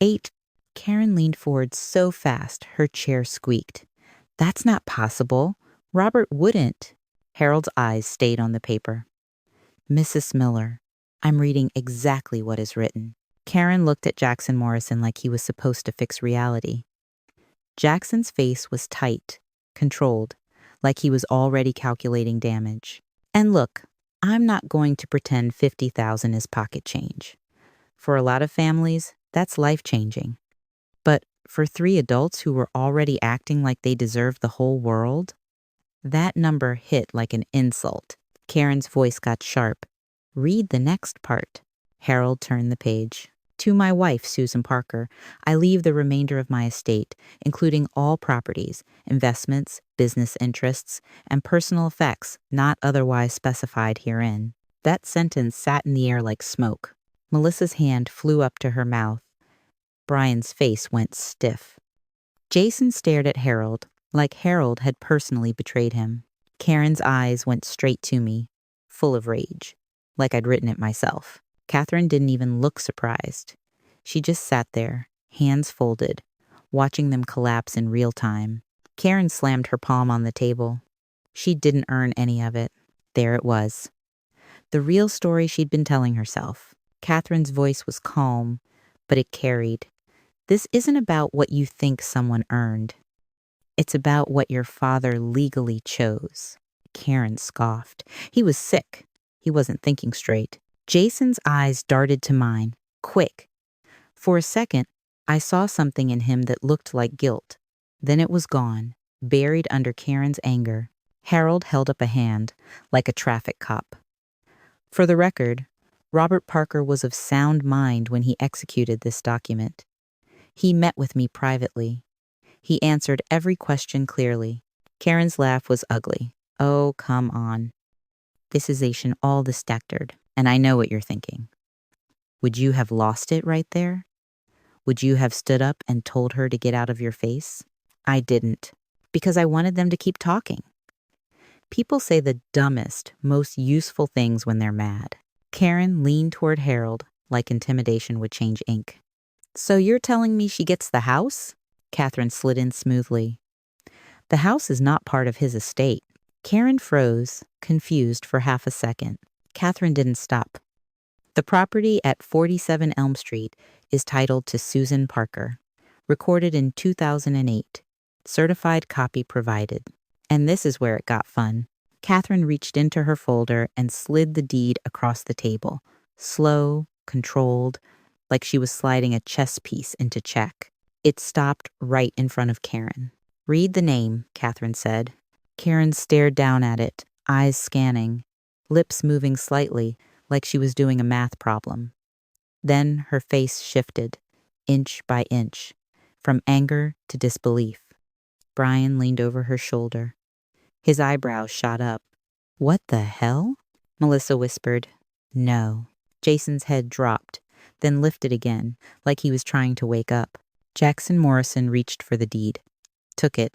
8. Karen leaned forward so fast her chair squeaked. "That's not possible. Robert wouldn't." Harold's eyes stayed on the paper. "Mrs. Miller, I'm reading exactly what is written." Karen looked at Jackson Morrison like he was supposed to fix reality. Jackson's face was tight, controlled, like he was already calculating damage. "And look, I'm not going to pretend 50,000 is pocket change. For a lot of families, that's life-changing. But for 3 adults who were already acting like they deserved the whole world, that number hit like an insult." Karen's voice got sharp. "Read the next part." Harold turned the page. "To my wife, Susan Parker, I leave the remainder of my estate, including all properties, investments, business interests, and personal effects not otherwise specified herein." That sentence sat in the air like smoke. Melissa's hand flew up to her mouth. Brian's face went stiff. Jason stared at Harold, like Harold had personally betrayed him. Karen's eyes went straight to me, full of rage, like I'd written it myself. Catherine didn't even look surprised. She just sat there, hands folded, watching them collapse in real time. Karen slammed her palm on the table. She didn't earn any of it. There it was. The real story she'd been telling herself. Catherine's voice was calm, but it carried. "This isn't about what you think someone earned. It's about what your father legally chose." Karen scoffed. He was sick. He wasn't thinking straight. Jason's eyes darted to mine, quick. For a second, I saw something in him that looked like guilt. Then it was gone, buried under Karen's anger. Harold held up a hand, like a traffic cop. "For the record, Robert Parker was of sound mind when he executed this document. He met with me privately. He answered every question clearly. Karen's laugh was ugly. Oh, come on. This is Asian all the stacktard, and I know what you're thinking. Would you have lost it right there? Would you have stood up and told her to get out of your face? I didn't, because I wanted them to keep talking. People say the dumbest, most useful things when they're mad. Karen leaned toward Harold like intimidation would change ink. So you're telling me she gets the house? Catherine slid in smoothly. The house is not part of his estate. Karen froze, confused for half a second. Catherine didn't stop. The property at 47 Elm Street is titled to Susan Parker, recorded in 2008, certified copy provided. And this is where it got fun. Catherine reached into her folder and slid the deed across the table, slow, controlled, like she was sliding a chess piece into check. It stopped right in front of Karen. Read the name, Catherine said. Karen stared down at it, eyes scanning, lips moving slightly like she was doing a math problem. Then her face shifted, inch by inch, from anger to disbelief. Brian leaned over her shoulder. His eyebrows shot up. What the hell? Melissa whispered. No. Jason's head dropped, then lifted again, like he was trying to wake up. Jackson Morrison reached for the deed, took it,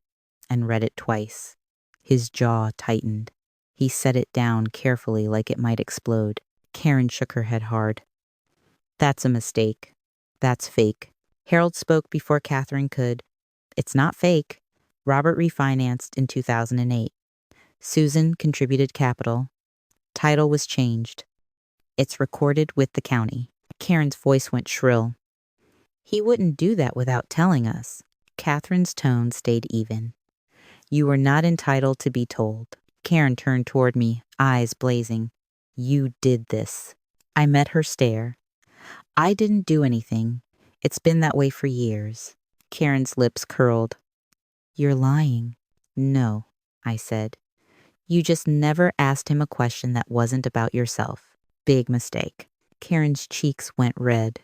and read it twice. His jaw tightened. He set it down carefully like it might explode. Karen shook her head hard. That's a mistake. That's fake. Harold spoke before Catherine could. It's not fake. Robert refinanced in 2008. Susan contributed capital. Title was changed. It's recorded with the county. Karen's voice went shrill. He wouldn't do that without telling us. Catherine's tone stayed even. You were not entitled to be told. Karen turned toward me, eyes blazing. You did this. I met her stare. I didn't do anything. It's been that way for years. Karen's lips curled. You're lying. No, I said. You just never asked him a question that wasn't about yourself. Big mistake. Karen's cheeks went red.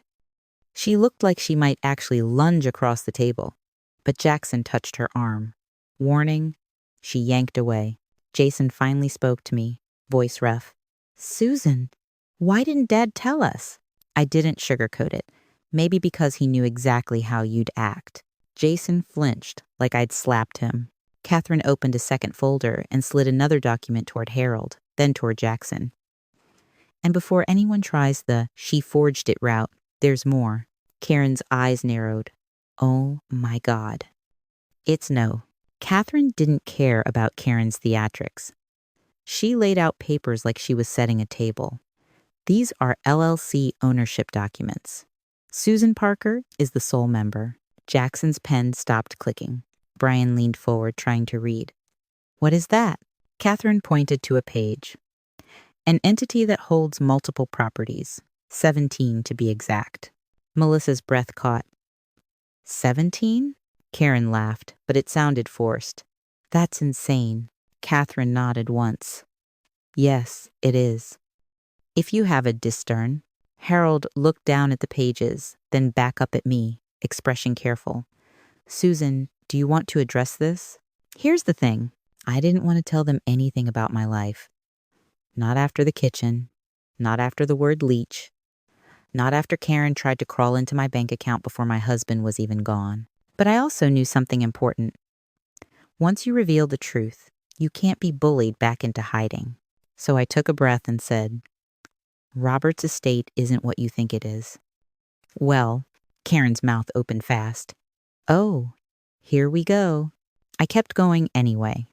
She looked like she might actually lunge across the table, but Jackson touched her arm. Warning, she yanked away. Jason finally spoke to me, voice rough. Susan, why didn't Dad tell us? I didn't sugarcoat it, maybe because he knew exactly how you'd act. Jason flinched, like I'd slapped him. Catherine opened a second folder and slid another document toward Harold, then toward Jackson. And before anyone tries the she forged it route, there's more. Karen's eyes narrowed. Oh my God. It's no. Catherine didn't care about Karen's theatrics. She laid out papers like she was setting a table. These are LLC ownership documents. Susan Parker is the sole member. Jackson's pen stopped clicking. Brian leaned forward, trying to read. What is that? Catherine pointed to a page. An entity that holds multiple properties, 17 to be exact. Melissa's breath caught. 17? Karen laughed, but it sounded forced. That's insane. Catherine nodded once. Yes, it is. If you have a discern. Harold looked down at the pages, then back up at me, expression careful. Susan, do you want to address this? Here's the thing. I didn't want to tell them anything about my life. Not after the kitchen. Not after the word leech. Not after Karen tried to crawl into my bank account before my husband was even gone. But I also knew something important. Once you reveal the truth, you can't be bullied back into hiding. So I took a breath and said, Robert's estate isn't what you think it is. Well, Karen's mouth opened fast. Oh, here we go. I kept going anyway.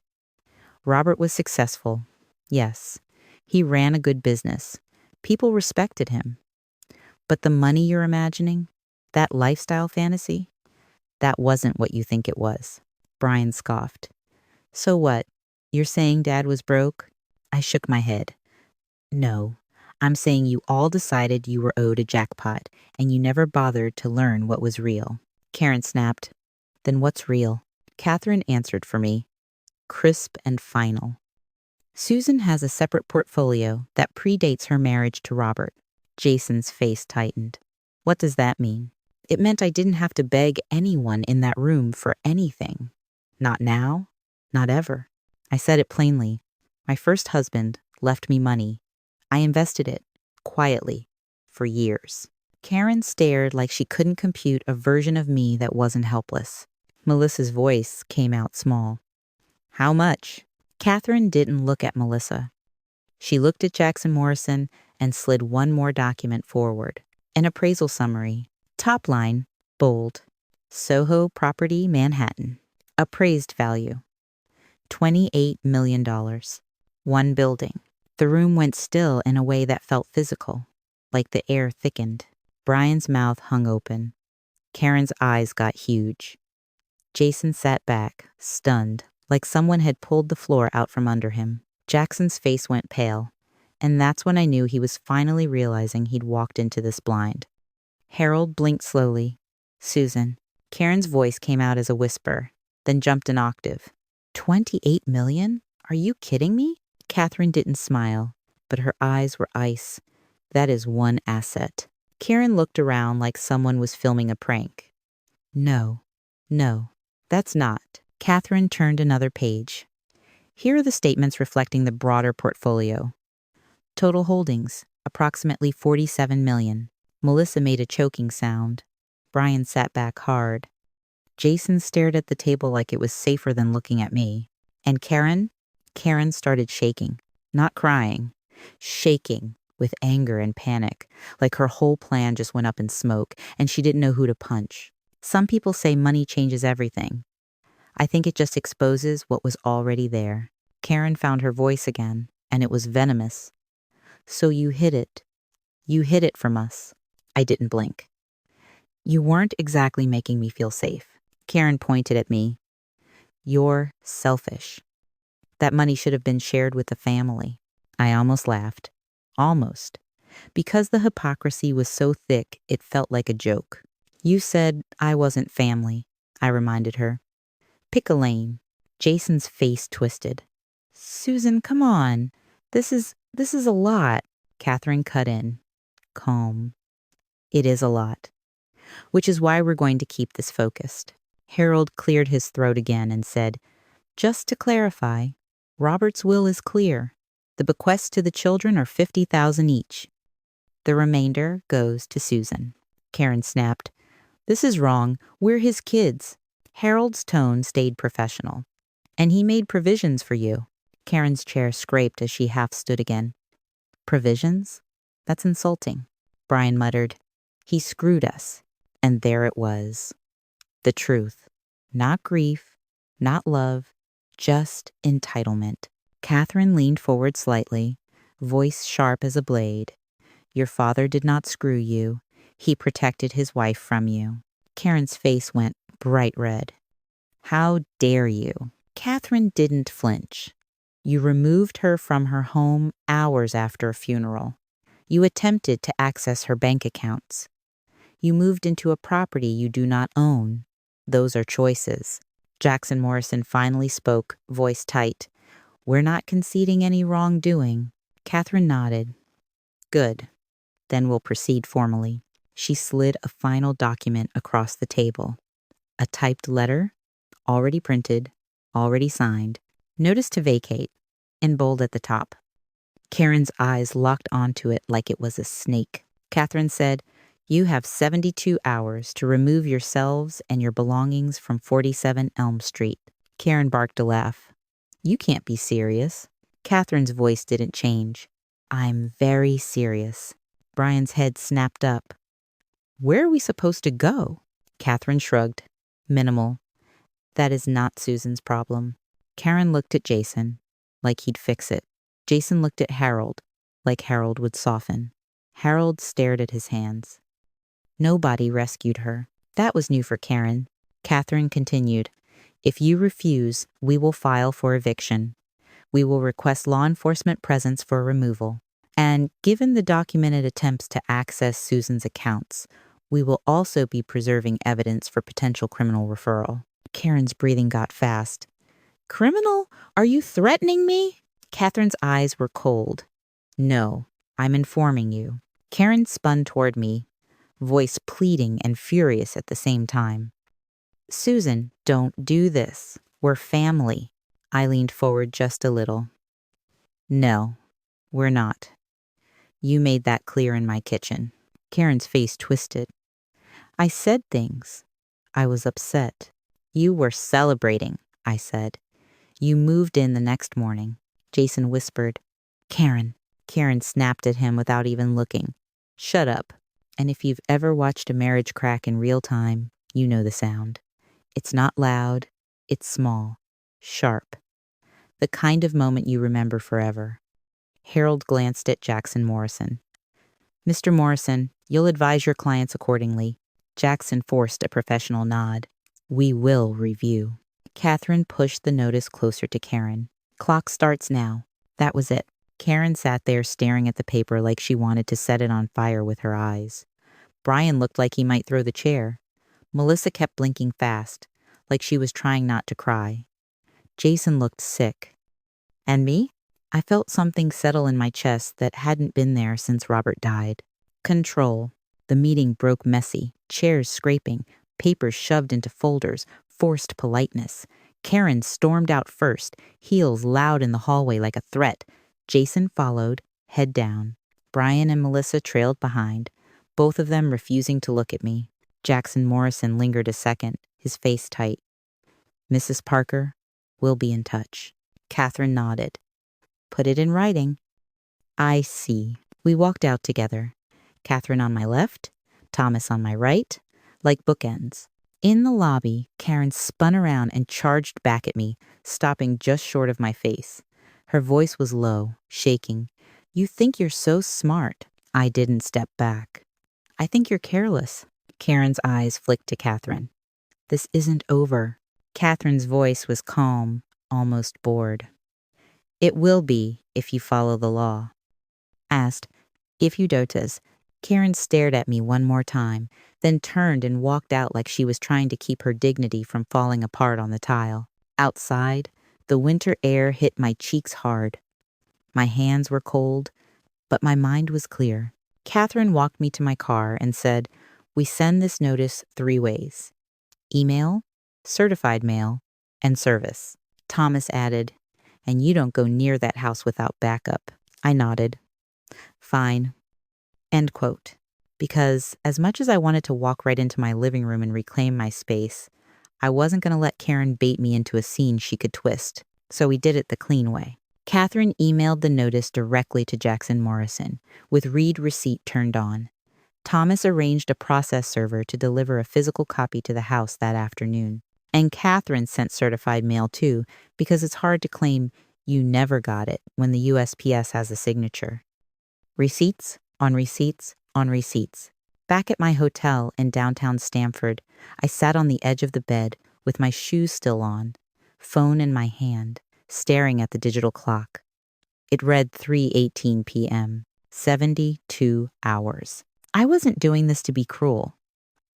Robert was successful. Yes, he ran a good business. People respected him. But the money you're imagining, that lifestyle fantasy, that wasn't what you think it was. Brian scoffed. So what? You're saying Dad was broke? I shook my head. No, I'm saying you all decided you were owed a jackpot, and you never bothered to learn what was real. Karen snapped. Then what's real? Catherine answered for me. Crisp and final. Susan has a separate portfolio that predates her marriage to Robert. Jason's face tightened. What does that mean? It meant I didn't have to beg anyone in that room for anything. Not now, Not ever. I said it plainly. My first husband left me money. I invested it, quietly, for years. Karen stared like she couldn't compute a version of me that wasn't helpless. Melissa's voice came out small. How much? Catherine didn't look at Melissa. She looked at Jackson Morrison and slid one more document forward. An appraisal summary. Top line, bold. Soho Property, Manhattan. Appraised value. $28 million. One building. The room went still in a way that felt physical, like the air thickened. Brian's mouth hung open. Karen's eyes got huge. Jason sat back, stunned, like someone had pulled the floor out from under him. Jackson's face went pale, and that's when I knew he was finally realizing he'd walked into this blind. Harold blinked slowly. Susan. Karen's voice came out as a whisper, then jumped an octave. 28 million? Are you kidding me? Catherine didn't smile, but her eyes were ice. That is one asset. Karen looked around like someone was filming a prank. No, that's not. Catherine turned another page. Here are the statements reflecting the broader portfolio. Total holdings, approximately 47 million. Melissa made a choking sound. Brian sat back hard. Jason stared at the table like it was safer than looking at me. And Karen started shaking, not crying, shaking with anger and panic, like her whole plan just went up in smoke and she didn't know who to punch. Some people say money changes everything. I think it just exposes what was already there. Karen found her voice again, and it was venomous. So you hid it. You hid it from us. I didn't blink. You weren't exactly making me feel safe. Karen pointed at me. You're selfish. That money should have been shared with the family. I almost laughed. Almost. Because the hypocrisy was so thick, it felt like a joke. You said I wasn't family, I reminded her. Pick a lane. Jason's face twisted. Susan, come on. This is a lot. Catherine cut in. Calm. It is a lot. Which is why we're going to keep this focused. Harold cleared his throat again and said, just to clarify, Robert's will is clear. The bequests to the children are $50,000 each. The remainder goes to Susan. Karen snapped. This is wrong. We're his kids. Harold's tone stayed professional. And he made provisions for you. Karen's chair scraped as she half stood again. Provisions? That's insulting. Brian muttered. He screwed us. And there it was. The truth. Not grief, not love, just entitlement. Catherine leaned forward slightly, voice sharp as a blade. Your father did not screw you. He protected his wife from you. Karen's face went bright red. How dare you? Catherine didn't flinch. You removed her from her home hours after a funeral. You attempted to access her bank accounts. You moved into a property you do not own. Those are choices. Jackson Morrison finally spoke, voice tight. We're not conceding any wrongdoing. Catherine nodded. Good. Then we'll proceed formally. She slid a final document across the table. A typed letter, already printed, already signed. Notice to vacate, in bold at the top. Karen's eyes locked onto it like it was a snake. Catherine said, you have 72 hours to remove yourselves and your belongings from 47 Elm Street. Karen barked a laugh. You can't be serious. Catherine's voice didn't change. I'm very serious. Brian's head snapped up. Where are we supposed to go? Catherine shrugged. Minimal. That is not Susan's problem. Karen looked at Jason, like he'd fix it. Jason looked at Harold, like Harold would soften. Harold stared at his hands. Nobody rescued her. That was new for Karen. Catherine continued, if you refuse, we will file for eviction. We will request law enforcement presence for removal. And given the documented attempts to access Susan's accounts, we will also be preserving evidence for potential criminal referral. Karen's breathing got fast. Criminal? Are you threatening me? Catherine's eyes were cold. No, I'm informing you. Karen spun toward me, voice pleading and furious at the same time. Susan, don't do this. We're family. I leaned forward just a little. No, we're not. You made that clear in my kitchen. Karen's face twisted. I said things. I was upset. You were celebrating, I said. You moved in the next morning. Jason whispered, Karen. Karen snapped at him without even looking. Shut up. And if you've ever watched a marriage crack in real time, you know the sound. It's not loud. It's small. Sharp. The kind of moment you remember forever. Harold glanced at Jackson Morrison. Mr. Morrison, you'll advise your clients accordingly. Jackson forced a professional nod. We will review. Catherine pushed the notice closer to Karen. Clock starts now. That was it. Karen sat there staring at the paper like she wanted to set it on fire with her eyes. Brian looked like he might throw the chair. Melissa kept blinking fast, like she was trying not to cry. Jason looked sick. And me? I felt something settle in my chest that hadn't been there since Robert died. Control. The meeting broke messy, chairs scraping, papers shoved into folders, forced politeness. Karen stormed out first, heels loud in the hallway like a threat. Jason followed, head down. Brian and Melissa trailed behind, both of them refusing to look at me. Jackson Morrison lingered a second, his face tight. Mrs. Parker, we'll be in touch. Catherine nodded. Put it in writing. I see. We walked out together. Catherine on my left, Thomas on my right, like bookends. In the lobby, Karen spun around and charged back at me, stopping just short of my face. Her voice was low, shaking. You think you're so smart. I didn't step back. I think you're careless. Karen's eyes flicked to Catherine. This isn't over. Catherine's voice was calm, almost bored. It will be if you follow the law. Asked, if you dotas. Karen stared at me one more time, then turned and walked out like she was trying to keep her dignity from falling apart on the tile. Outside, the winter air hit my cheeks hard. My hands were cold, but my mind was clear. Catherine walked me to my car and said, we send this notice 3 ways. Email, certified mail, and service. Thomas added, and you don't go near that house without backup. I nodded. Fine. End quote. Because as much as I wanted to walk right into my living room and reclaim my space, I wasn't going to let Karen bait me into a scene she could twist. So we did it the clean way. Catherine emailed the notice directly to Jackson Morrison, with read receipt turned on. Thomas arranged a process server to deliver a physical copy to the house that afternoon. And Catherine sent certified mail too, because it's hard to claim you never got it when the USPS has a signature. Receipts on receipts on receipts. Back at my hotel in downtown Stamford, I sat on the edge of the bed with my shoes still on, phone in my hand, staring at the digital clock. It read 3:18 p.m., 72 hours. I wasn't doing this to be cruel.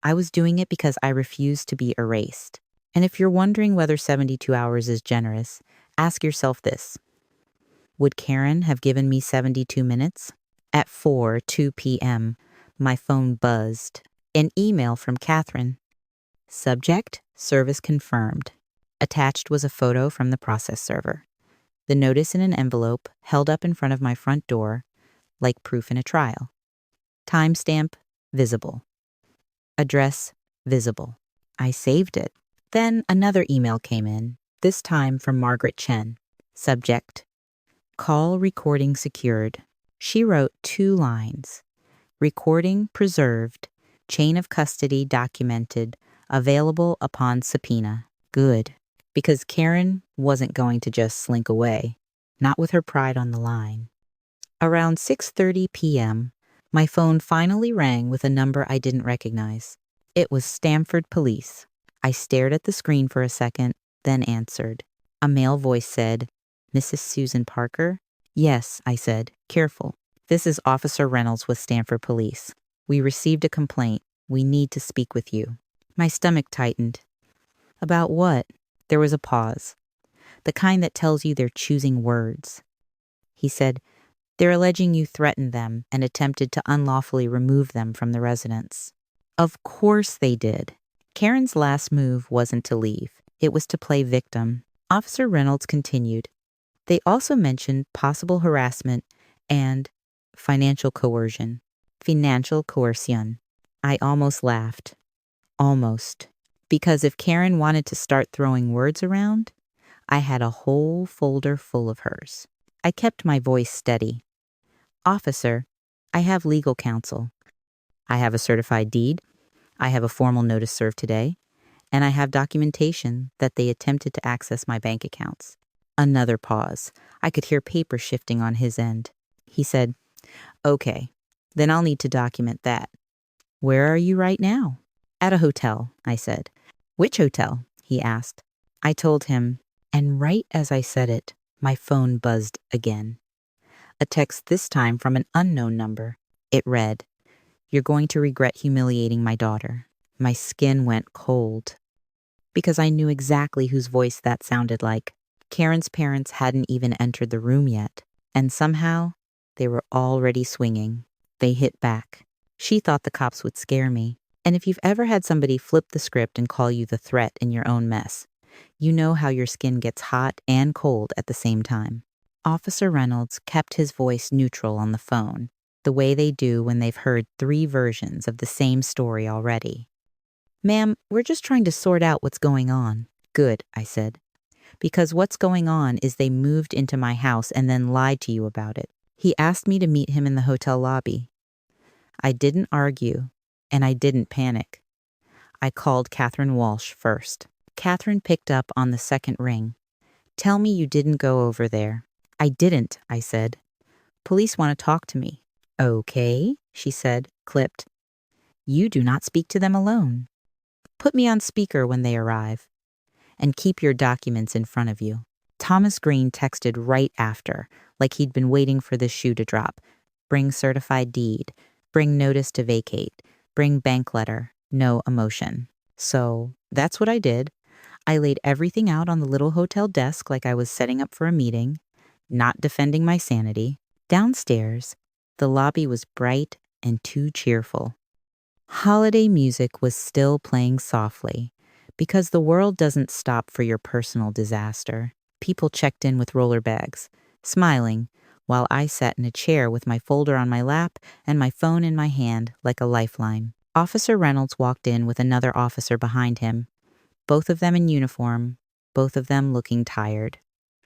I was doing it because I refused to be erased. And if you're wondering whether 72 hours is generous, ask yourself this. Would Karen have given me 72 minutes? At 4:02 p.m., my phone buzzed. An email from Catherine. Subject, service confirmed. Attached was a photo from the process server. The notice in an envelope held up in front of my front door, like proof in a trial. Timestamp, visible. Address, visible. I saved it. Then another email came in, this time from Margaret Chen. Subject, call recording secured. She wrote 2 lines. Recording preserved, chain of custody documented, available upon subpoena. Good. Because Karen wasn't going to just slink away, not with her pride on the line. Around 6:30 p.m., my phone finally rang with a number I didn't recognize. It was Stamford Police. I stared at the screen for a second, then answered. A male voice said, Mrs. Susan Parker? Yes, I said, careful. This is Officer Reynolds with Stamford Police. We received a complaint. We need to speak with you. My stomach tightened. About what? There was a pause. The kind that tells you they're choosing words. He said, they're alleging you threatened them and attempted to unlawfully remove them from the residence. Of course they did. Karen's last move wasn't to leave. It was to play victim. Officer Reynolds continued. They also mentioned possible harassment and financial coercion. Financial coercion. I almost laughed. Almost. Because if Karen wanted to start throwing words around, I had a whole folder full of hers. I kept my voice steady. Officer, I have legal counsel. I have a certified deed. I have a formal notice served today. And I have documentation that they attempted to access my bank accounts. Another pause. I could hear paper shifting on his end. He said, Okay, then I'll need to document that. Where are you right now? At a hotel, I said. Which hotel? He asked. I told him, and right as I said it, my phone buzzed again. A text this time from an unknown number. It read, You're going to regret humiliating my daughter. My skin went cold. Because I knew exactly whose voice that sounded like. Karen's parents hadn't even entered the room yet, and somehow they were already swinging. They hit back. She thought the cops would scare me. And if you've ever had somebody flip the script and call you the threat in your own mess, you know how your skin gets hot and cold at the same time. Officer Reynolds kept his voice neutral on the phone, the way they do when they've heard 3 versions of the same story already. Ma'am, we're just trying to sort out what's going on. Good, I said. Because what's going on is they moved into my house and then lied to you about it. He asked me to meet him in the hotel lobby. I didn't argue, and I didn't panic. I called Catherine Walsh first. Catherine picked up on the second ring. Tell me you didn't go over there. I didn't, I said. Police want to talk to me. Okay, she said, clipped. You do not speak to them alone. Put me on speaker when they arrive. And keep your documents in front of you. Thomas Green texted right after, like he'd been waiting for this shoe to drop. Bring certified deed. Bring notice to vacate. Bring bank letter. No emotion. So that's what I did. I laid everything out on the little hotel desk like I was setting up for a meeting, not defending my sanity. Downstairs, the lobby was bright and too cheerful. Holiday music was still playing softly, because the world doesn't stop for your personal disaster. People checked in with roller bags, smiling, while I sat in a chair with my folder on my lap and my phone in my hand like a lifeline. Officer Reynolds walked in with another officer behind him, both of them in uniform, both of them looking tired.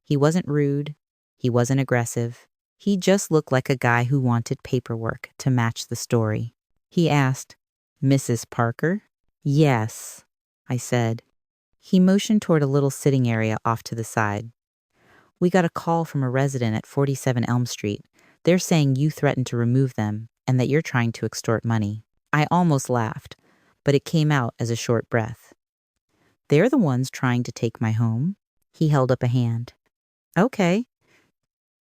He wasn't rude. He wasn't aggressive. He just looked like a guy who wanted paperwork to match the story. He asked, Mrs. Parker? Yes, I said. He motioned toward a little sitting area off to the side. We got a call from a resident at 47 Elm Street. They're saying you threatened to remove them and that you're trying to extort money. I almost laughed, but it came out as a short breath. They're the ones trying to take my home. He held up a hand. Okay.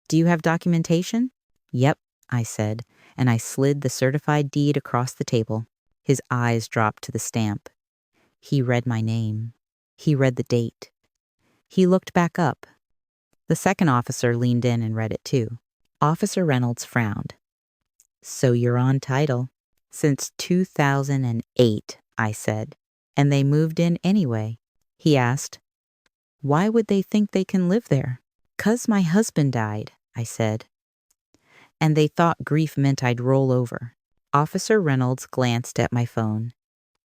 Do you have documentation? Yep, I said, and I slid the certified deed across the table. His eyes dropped to the stamp. He read my name. He read the date. He looked back up. The second officer leaned in and read it too. Officer Reynolds frowned. So you're on title. Since 2008, I said. And they moved in anyway. He asked, Why would they think they can live there? 'Cause my husband died, I said. And they thought grief meant I'd roll over. Officer Reynolds glanced at my phone.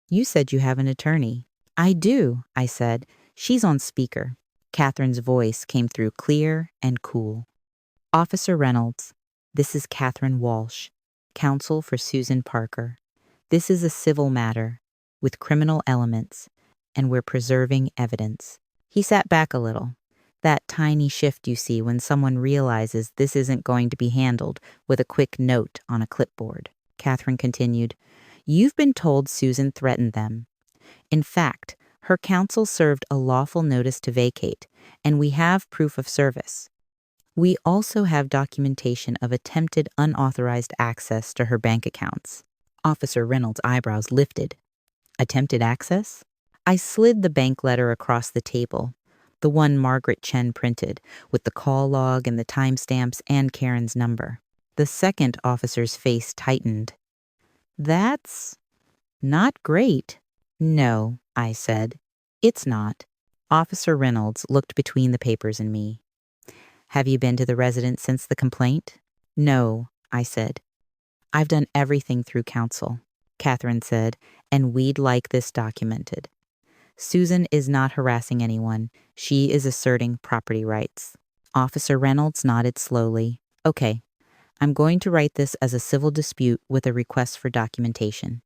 You said you have an attorney. I do, I said. She's on speaker. Catherine's voice came through clear and cool. Officer Reynolds, this is Catherine Walsh, counsel for Susan Parker. This is a civil matter with criminal elements, and we're preserving evidence. He sat back a little. That tiny shift you see when someone realizes this isn't going to be handled with a quick note on a clipboard. Catherine continued, You've been told Susan threatened them. In fact, her counsel served a lawful notice to vacate, and we have proof of service. We also have documentation of attempted unauthorized access to her bank accounts. Officer Reynolds' eyebrows lifted. Attempted access? I slid the bank letter across the table, the one Margaret Chen printed, with the call log and the timestamps and Karen's number. The second officer's face tightened. That's not great. No, I said. It's not. Officer Reynolds looked between the papers and me. Have you been to the residence since the complaint? No, I said. I've done everything through counsel, Catherine said, and we'd like this documented. Susan is not harassing anyone. She is asserting property rights. Officer Reynolds nodded slowly. Okay, I'm going to write this as a civil dispute with a request for documentation.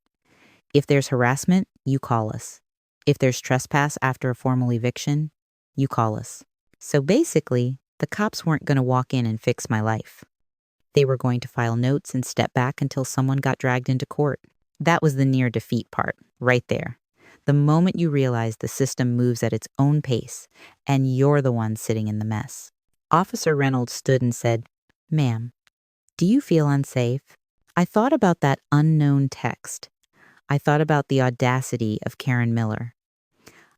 If there's harassment, you call us. If there's trespass after a formal eviction, you call us. So basically, the cops weren't going to walk in and fix my life. They were going to file notes and step back until someone got dragged into court. That was the near defeat part, right there. The moment you realize the system moves at its own pace, and you're the one sitting in the mess. Officer Reynolds stood and said, "Ma'am, do you feel unsafe?" I thought about that unknown text. I thought about the audacity of Karen Miller.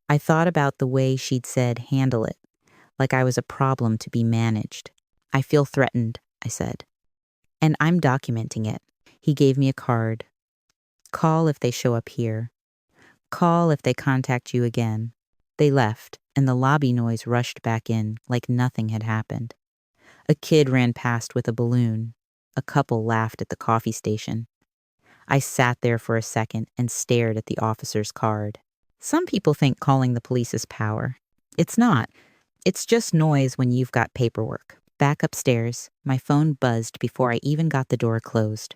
I thought about the way she'd said, "Handle it," like I was a problem to be managed. "I feel threatened," I said. "And I'm documenting it." He gave me a card. "Call if they show up here. Call if they contact you again." They left, and the lobby noise rushed back in like nothing had happened. A kid ran past with a balloon. A couple laughed at the coffee station. I sat there for a second and stared at the officer's card. Some people think calling the police is power. It's not. It's just noise when you've got paperwork. Back upstairs, my phone buzzed before I even got the door closed.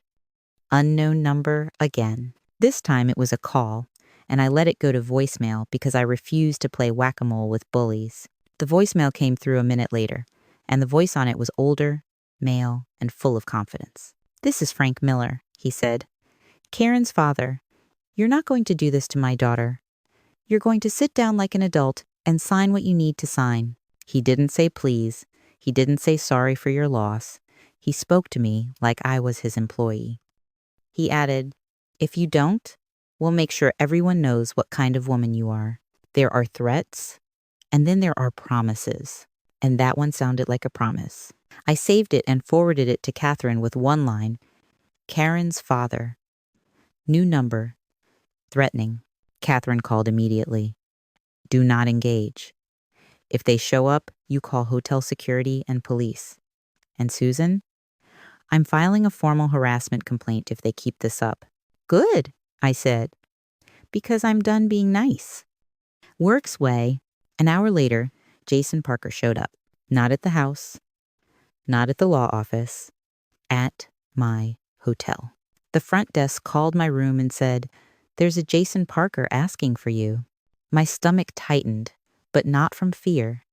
Unknown number again. This time it was a call, and I let it go to voicemail because I refused to play whack-a-mole with bullies. The voicemail came through a minute later, and the voice on it was older, male, and full of confidence. "This is Frank Miller," he said. "Karen's father. You're not going to do this to my daughter. You're going to sit down like an adult and sign what you need to sign." He didn't say please. He didn't say sorry for your loss. He spoke to me like I was his employee. He added, "If you don't, we'll make sure everyone knows what kind of woman you are. There are threats, and then there are promises." And that one sounded like a promise. I saved it and forwarded it to Catherine with one line. "Karen's father. New number. Threatening." Catherine called immediately. "Do not engage. If they show up, you call hotel security and police." "And Susan?" "I'm filing a formal harassment complaint if they keep this up." "Good," I said, "because I'm done being nice." Work's way. An hour later, Jason Parker showed up. Not at the house, not at the law office, at my hotel. The front desk called my room and said, "There's a Jason Parker asking for you." My stomach tightened, but not from fear,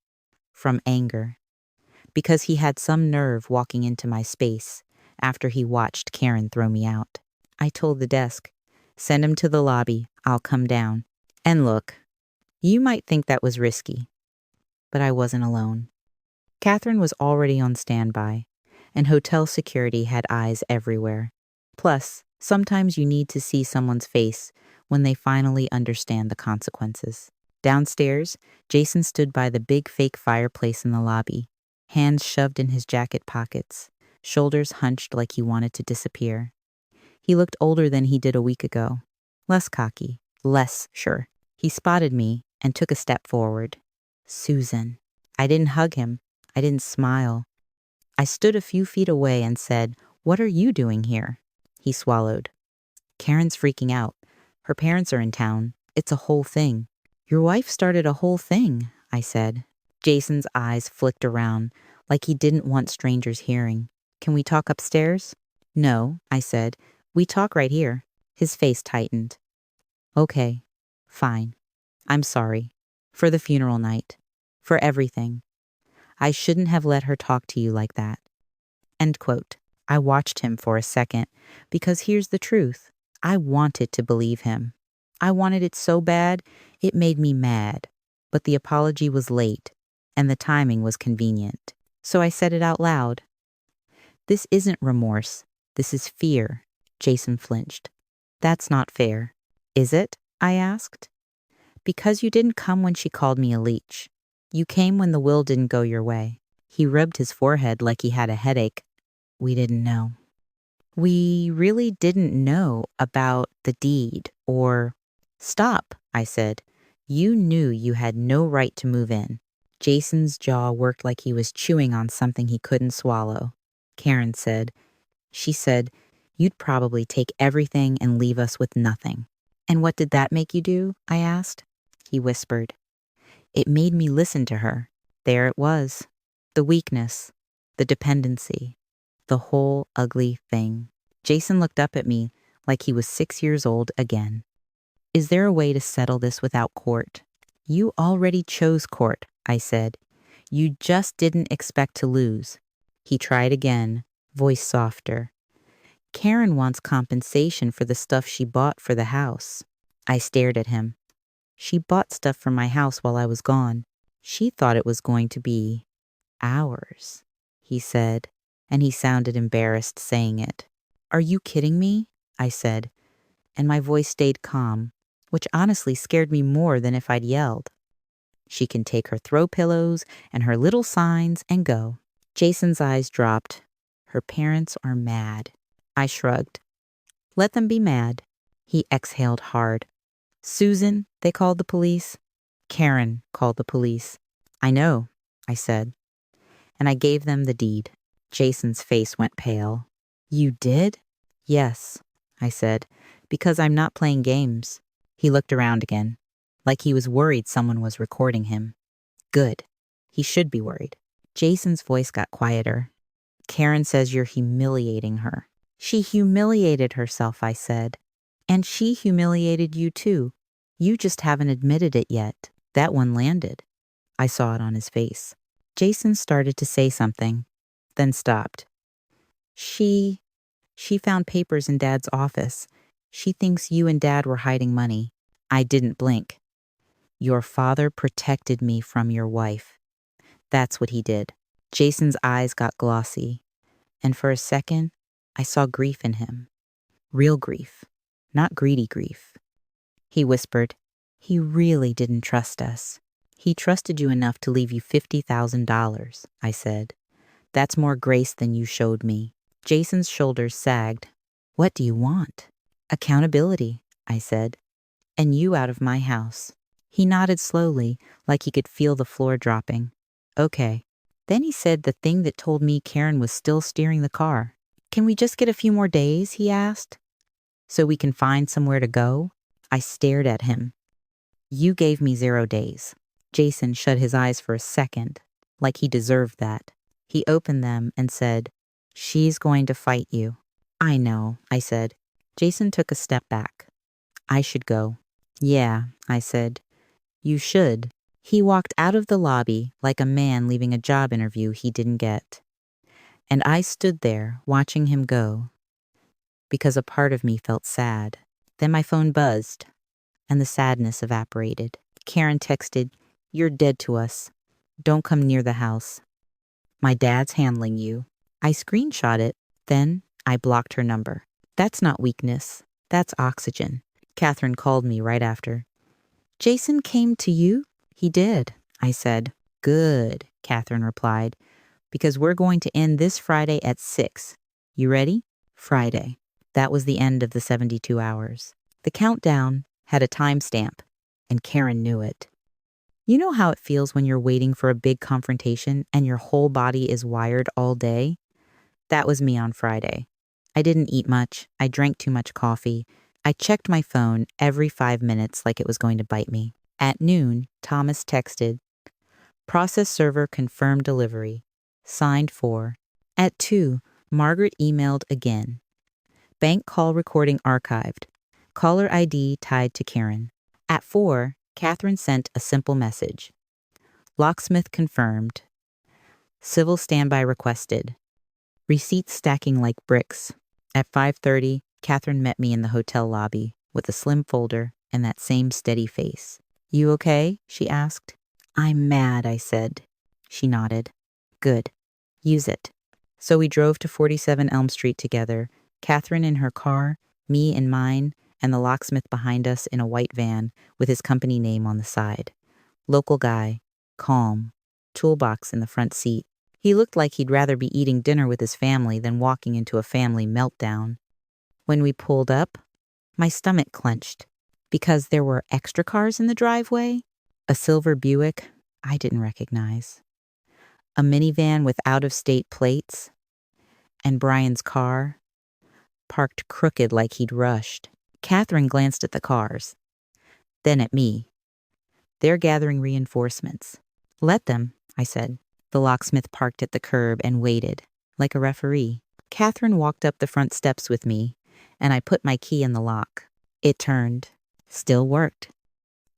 from anger, because he had some nerve walking into my space after he watched Karen throw me out. I told the desk, "Send him to the lobby. I'll come down." And look, you might think that was risky, but I wasn't alone. Catherine was already on standby, and hotel security had eyes everywhere. Plus, sometimes you need to see someone's face when they finally understand the consequences. Downstairs, Jason stood by the big fake fireplace in the lobby, hands shoved in his jacket pockets, shoulders hunched like he wanted to disappear. He looked older than he did a week ago, less cocky, less sure. He spotted me and took a step forward. "Susan." I didn't hug him. I didn't smile. I stood a few feet away and said, "What are you doing here?" He swallowed. "Karen's freaking out. Her parents are in town. It's a whole thing." "Your wife started a whole thing," I said. Jason's eyes flicked around like he didn't want strangers hearing. "Can we talk upstairs?" "No," I said. "We talk right here." His face tightened. "Okay, fine. I'm sorry. For the funeral night. For everything. I shouldn't have let her talk to you like that." End quote. I watched him for a second, because here's the truth. I wanted to believe him. I wanted it so bad, it made me mad. But the apology was late, and the timing was convenient. So I said it out loud. "This isn't remorse. This is fear." Jason flinched. "That's not fair." "Is it?" I asked. "Because you didn't come when she called me a leech. You came when the will didn't go your way." He rubbed his forehead like he had a headache. "We didn't know." "We really didn't know about the deed or—" "Stop," I said. You knew you had no right to move in. Jason's jaw worked like he was chewing on something he couldn't swallow. Karen said, She said, you'd probably take everything and leave us with nothing. And what did that make you do? I asked. He whispered. It made me listen to her. There it was. The weakness, the dependency, the whole ugly thing. Jason looked up at me like he was 6 years old again. Is there a way to settle this without court? You already chose court, I said. You just didn't expect to lose. He tried again, voice softer. Karen wants compensation for the stuff she bought for the house. I stared at him. She bought stuff for my house while I was gone. She thought it was going to be ours, he said, and he sounded embarrassed saying it. Are you kidding me? I said, and my voice stayed calm, which honestly scared me more than if I'd yelled. She can take her throw pillows and her little signs and go. Jason's eyes dropped. Her parents are mad. I shrugged. Let them be mad. He exhaled hard. Susan, they called the police. Karen called the police. I know, I said. And I gave them the deed. Jason's face went pale. You did? Yes, I said, because I'm not playing games. He looked around again, like he was worried someone was recording him. Good. He should be worried. Jason's voice got quieter. Karen says you're humiliating her. She humiliated herself, I said. And she humiliated you too. You just haven't admitted it yet. That one landed. I saw it on his face. Jason started to say something, then stopped. She found papers in Dad's office. She thinks you and Dad were hiding money. I didn't blink. Your father protected me from your wife. That's what he did. Jason's eyes got glossy, and for a second, I saw grief in him. Real grief, not greedy grief. He whispered, He really didn't trust us. He trusted you enough to leave you $50,000, I said. That's more grace than you showed me. Jason's shoulders sagged. What do you want? Accountability, I said. And you out of my house. He nodded slowly, like he could feel the floor dropping. Okay. Then he said the thing that told me Karen was still steering the car. Can we just get a few more days, he asked, so we can find somewhere to go? I stared at him. You gave me 0 days. Jason shut his eyes for a second, like he deserved that. He opened them and said, She's going to fight you. I know, I said. Jason took a step back. I should go. Yeah, I said. You should. He walked out of the lobby like a man leaving a job interview he didn't get. And I stood there watching him go, because a part of me felt sad. Then my phone buzzed, and the sadness evaporated. Karen texted, You're dead to us. Don't come near the house. My dad's handling you. I screenshot it. Then I blocked her number. That's not weakness. That's oxygen. Catherine called me right after. Jason came to you? He did, I said. Good, Catherine replied, because we're going to end this Friday at 6. You ready? Friday. That was the end of the 72 hours. The countdown had a timestamp, and Karen knew it. You know how it feels when you're waiting for a big confrontation and your whole body is wired all day? That was me on Friday. I didn't eat much. I drank too much coffee. I checked my phone every 5 minutes like it was going to bite me. At noon, Thomas texted, Process server confirmed delivery. Signed for. At 2, Margaret emailed again. Bank call recording archived. Caller ID tied to Karen. At 4, Catherine sent a simple message. Locksmith confirmed. Civil standby requested. Receipts stacking like bricks. At 5:30, Catherine met me in the hotel lobby with a slim folder and that same steady face. You okay? She asked. I'm mad, I said. She nodded. Good. Use it. So we drove to 47 Elm Street together, Catherine in her car, me in mine, and the locksmith behind us in a white van with his company name on the side. Local guy, calm, toolbox in the front seat. He looked like he'd rather be eating dinner with his family than walking into a family meltdown. When we pulled up, my stomach clenched. Because there were extra cars in the driveway, a silver Buick I didn't recognize, a minivan with out-of-state plates, and Brian's car, parked crooked like he'd rushed. Catherine glanced at the cars, then at me. They're gathering reinforcements. Let them, I said. The locksmith parked at the curb and waited, like a referee. Catherine walked up the front steps with me, and I put my key in the lock. It turned. Still worked.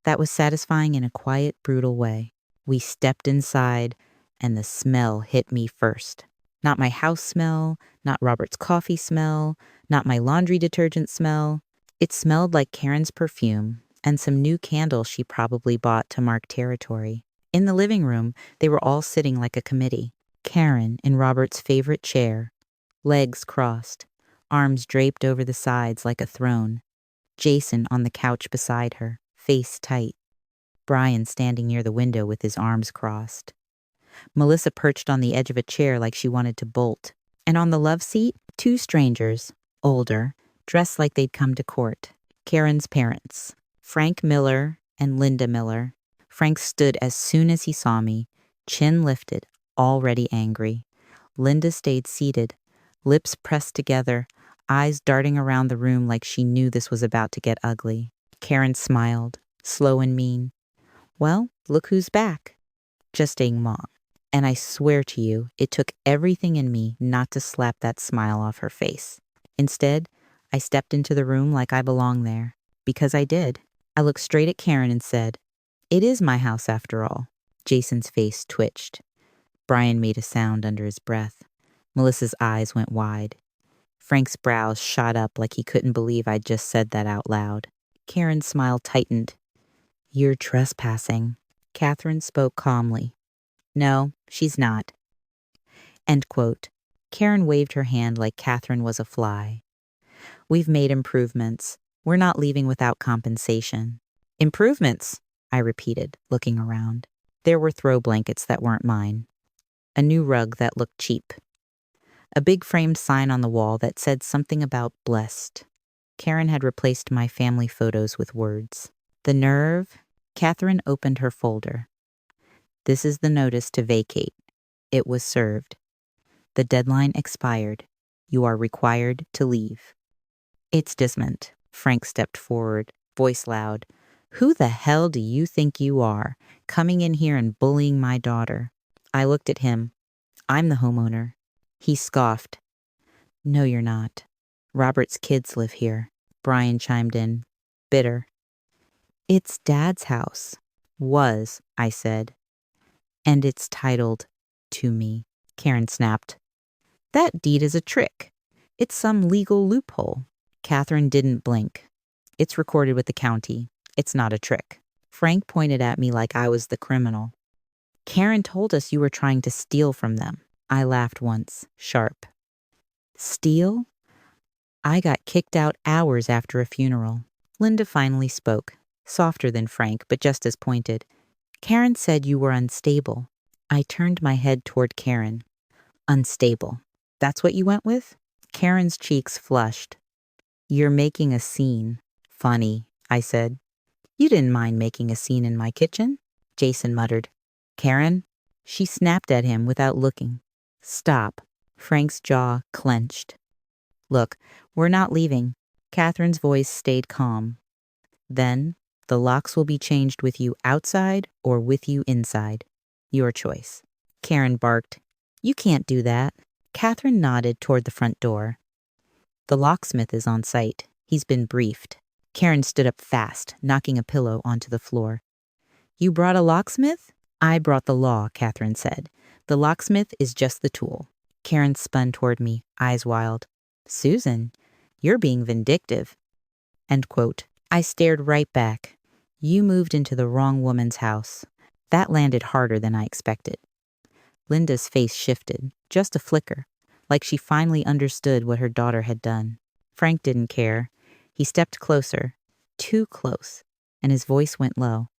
That was satisfying in a quiet, brutal way. We stepped inside, and the smell hit me first. Not my house smell, not Robert's coffee smell, not my laundry detergent smell. It smelled like Karen's perfume and some new candles she probably bought to mark territory. In the living room, they were all sitting like a committee. Karen in Robert's favorite chair, legs crossed, arms draped over the sides like a throne. Jason on the couch beside her, face tight. Brian standing near the window with his arms crossed. Melissa perched on the edge of a chair like she wanted to bolt. And on the love seat, two strangers, older, dressed like they'd come to court. Karen's parents, Frank Miller and Linda Miller. Frank stood as soon as he saw me, chin lifted, already angry. Linda stayed seated, lips pressed together, eyes darting around the room like she knew this was about to get ugly. Karen smiled, slow and mean. Well, look who's back. Just a mom. And I swear to you, it took everything in me not to slap that smile off her face. Instead, I stepped into the room like I belonged there. Because I did. I looked straight at Karen and said, "It is my house after all." Jason's face twitched. Brian made a sound under his breath. Melissa's eyes went wide. Frank's brows shot up like he couldn't believe I'd just said that out loud. Karen's smile tightened. "You're trespassing." Catherine spoke calmly. "No, she's not." End quote. Karen waved her hand like Catherine was a fly. "We've made improvements. We're not leaving without compensation." "Improvements," I repeated, looking around. There were throw blankets that weren't mine. A new rug that looked cheap. A big framed sign on the wall that said something about blessed. Karen had replaced my family photos with words. The nerve. Catherine opened her folder. "This is the notice to vacate. It was served. The deadline expired. You are required to leave." "It's dismant." Frank stepped forward, voice loud. "Who the hell do you think you are, coming in here and bullying my daughter?" I looked at him. "I'm the homeowner." He scoffed. "No, you're not. Robert's kids live here." Brian chimed in, bitter. "It's Dad's house." "Was," I said. "And it's titled to me," Karen snapped. "That deed is a trick. It's some legal loophole." Catherine didn't blink. "It's recorded with the county. It's not a trick." Frank pointed at me like I was the criminal. "Karen told us you were trying to steal from them." I laughed once, sharp. "Steal?" "I got kicked out hours after a funeral." Linda finally spoke, softer than Frank, but just as pointed. "Karen said you were unstable." I turned my head toward Karen. "Unstable. That's what you went with?" Karen's cheeks flushed. "You're making a scene." "Funny," I said. "You didn't mind making a scene in my kitchen?" Jason muttered. "Karen?" She snapped at him without looking. "Stop." Frank's jaw clenched. "Look, we're not leaving." Catherine's voice stayed calm. "Then, the locks will be changed with you outside or with you inside. Your choice." Karen barked. "You can't do that." Catherine nodded toward the front door. "The locksmith is on site. He's been briefed." Karen stood up fast, knocking a pillow onto the floor. "You brought a locksmith?" "I brought the law," Catherine said. "The locksmith is just the tool." Karen spun toward me, eyes wild. "Susan, you're being vindictive." End quote. I stared right back. You moved into the wrong woman's house. That landed harder than I expected. Linda's face shifted, just a flicker, like she finally understood what her daughter had done. Frank didn't care. He stepped closer, too close, and his voice went low.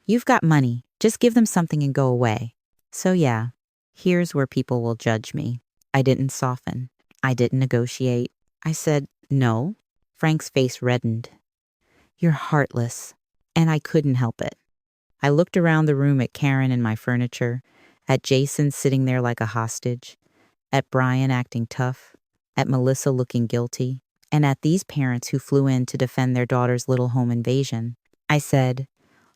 "You've got money. Just give them something and go away." So yeah, here's where people will judge me. I didn't soften. I didn't negotiate. I said, "No." Frank's face reddened. You're heartless. And I couldn't help it. I looked around the room at Karen and my furniture, at Jason sitting there like a hostage, at Brian acting tough, at Melissa looking guilty, and at these parents who flew in to defend their daughter's little home invasion. I said,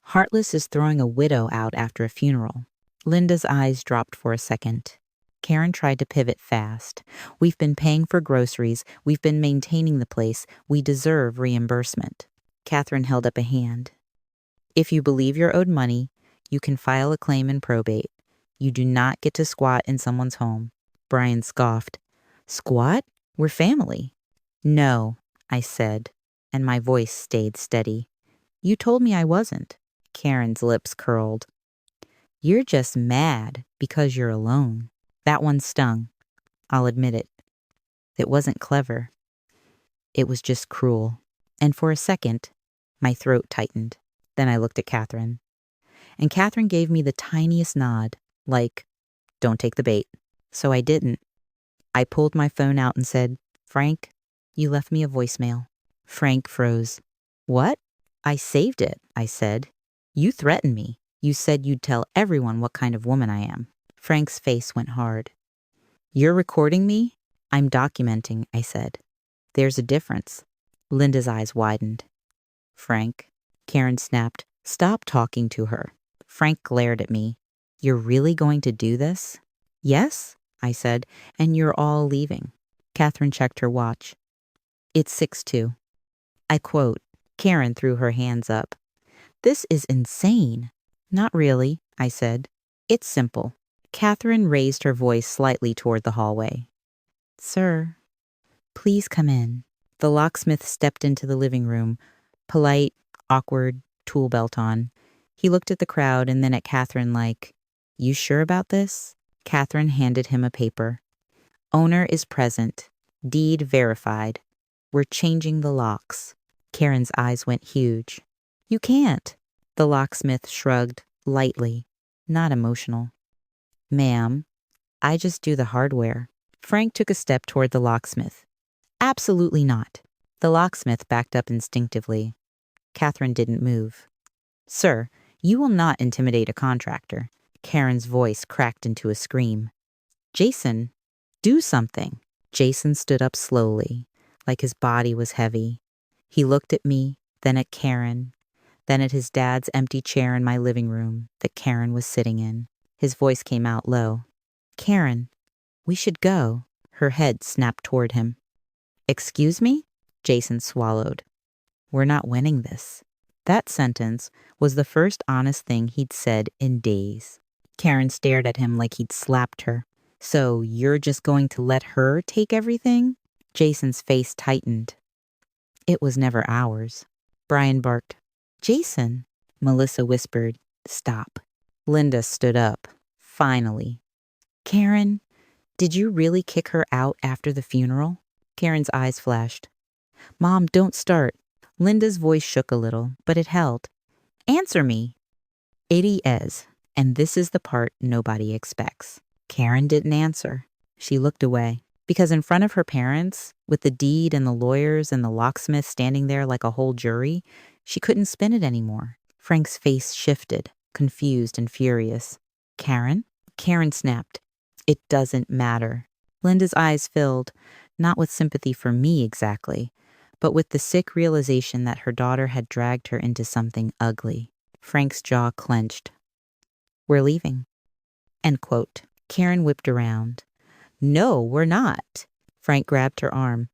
Heartless is throwing a widow out after a funeral. Linda's eyes dropped for a second. Karen tried to pivot fast. We've been paying for groceries. We've been maintaining the place. We deserve reimbursement. Catherine held up a hand. If you believe you're owed money, you can file a claim in probate. You do not get to squat in someone's home. Brian scoffed. Squat? We're family. No, I said, and my voice stayed steady. You told me I wasn't. Karen's lips curled. You're just mad because you're alone. That one stung. I'll admit it. It wasn't clever. It was just cruel. And for a second, my throat tightened. Then I looked at Catherine. And Catherine gave me the tiniest nod, like, don't take the bait. So I didn't. I pulled my phone out and said, Frank, you left me a voicemail. Frank froze. What? I saved it, I said. You threatened me. You said you'd tell everyone what kind of woman I am. Frank's face went hard. You're recording me? I'm documenting, I said. There's a difference. Linda's eyes widened. Frank, Karen snapped, stop talking to her. Frank glared at me. You're really going to do this? Yes, I said, and you're all leaving. Catherine checked her watch. It's 6:02. I quote, Karen threw her hands up. This is insane. Not really, I said. It's simple. Catherine raised her voice slightly toward the hallway. Sir, please come in. The locksmith stepped into the living room, polite, awkward, tool belt on. He looked at the crowd and then at Catherine like, You sure about this? Catherine handed him a paper. Owner is present. Deed verified. We're changing the locks. Karen's eyes went huge. You can't. The locksmith shrugged, lightly, not emotional. Ma'am, I just do the hardware. Frank took a step toward the locksmith. Absolutely not. The locksmith backed up instinctively. Catherine didn't move. Sir, you will not intimidate a contractor. Karen's voice cracked into a scream. Jason, do something. Jason stood up slowly, like his body was heavy. He looked at me, then at Karen, then at his dad's empty chair in my living room that Karen was sitting in. His voice came out low. Karen, we should go. Her head snapped toward him. Excuse me? Jason swallowed. We're not winning this. That sentence was the first honest thing he'd said in days. Karen stared at him like he'd slapped her. So you're just going to let her take everything? Jason's face tightened. It was never ours. Brian barked. Jason. Melissa whispered, Stop. Linda stood up. Finally. Karen, did you really kick her out after the funeral? Karen's eyes flashed. Mom, don't start. Linda's voice shook a little, but it held. Answer me. It is, and this is the part nobody expects. Karen didn't answer. She looked away. Because in front of her parents, with the deed and the lawyers and the locksmith standing there like a whole jury, she couldn't spin it anymore. Frank's face shifted, confused and furious. Karen? Karen snapped. It doesn't matter. Linda's eyes filled, not with sympathy for me exactly, but with the sick realization that her daughter had dragged her into something ugly. Frank's jaw clenched. We're leaving. End quote. Karen whipped around. No, we're not. Frank grabbed her arm.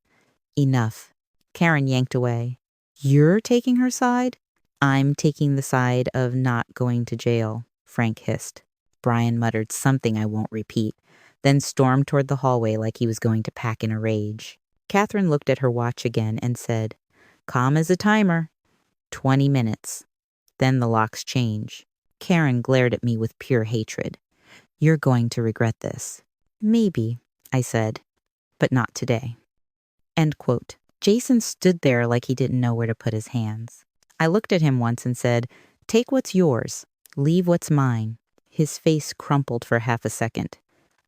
Enough. Karen yanked away. You're taking her side? I'm taking the side of not going to jail, Frank hissed. Brian muttered something I won't repeat, then stormed toward the hallway like he was going to pack in a rage. Catherine looked at her watch again and said, Calm as a timer. 20 minutes. Then the locks change. Karen glared at me with pure hatred. You're going to regret this. Maybe, I said, but not today. End quote. Jason stood there like he didn't know where to put his hands. I looked at him once and said, Take what's yours. Leave what's mine. His face crumpled for half a second.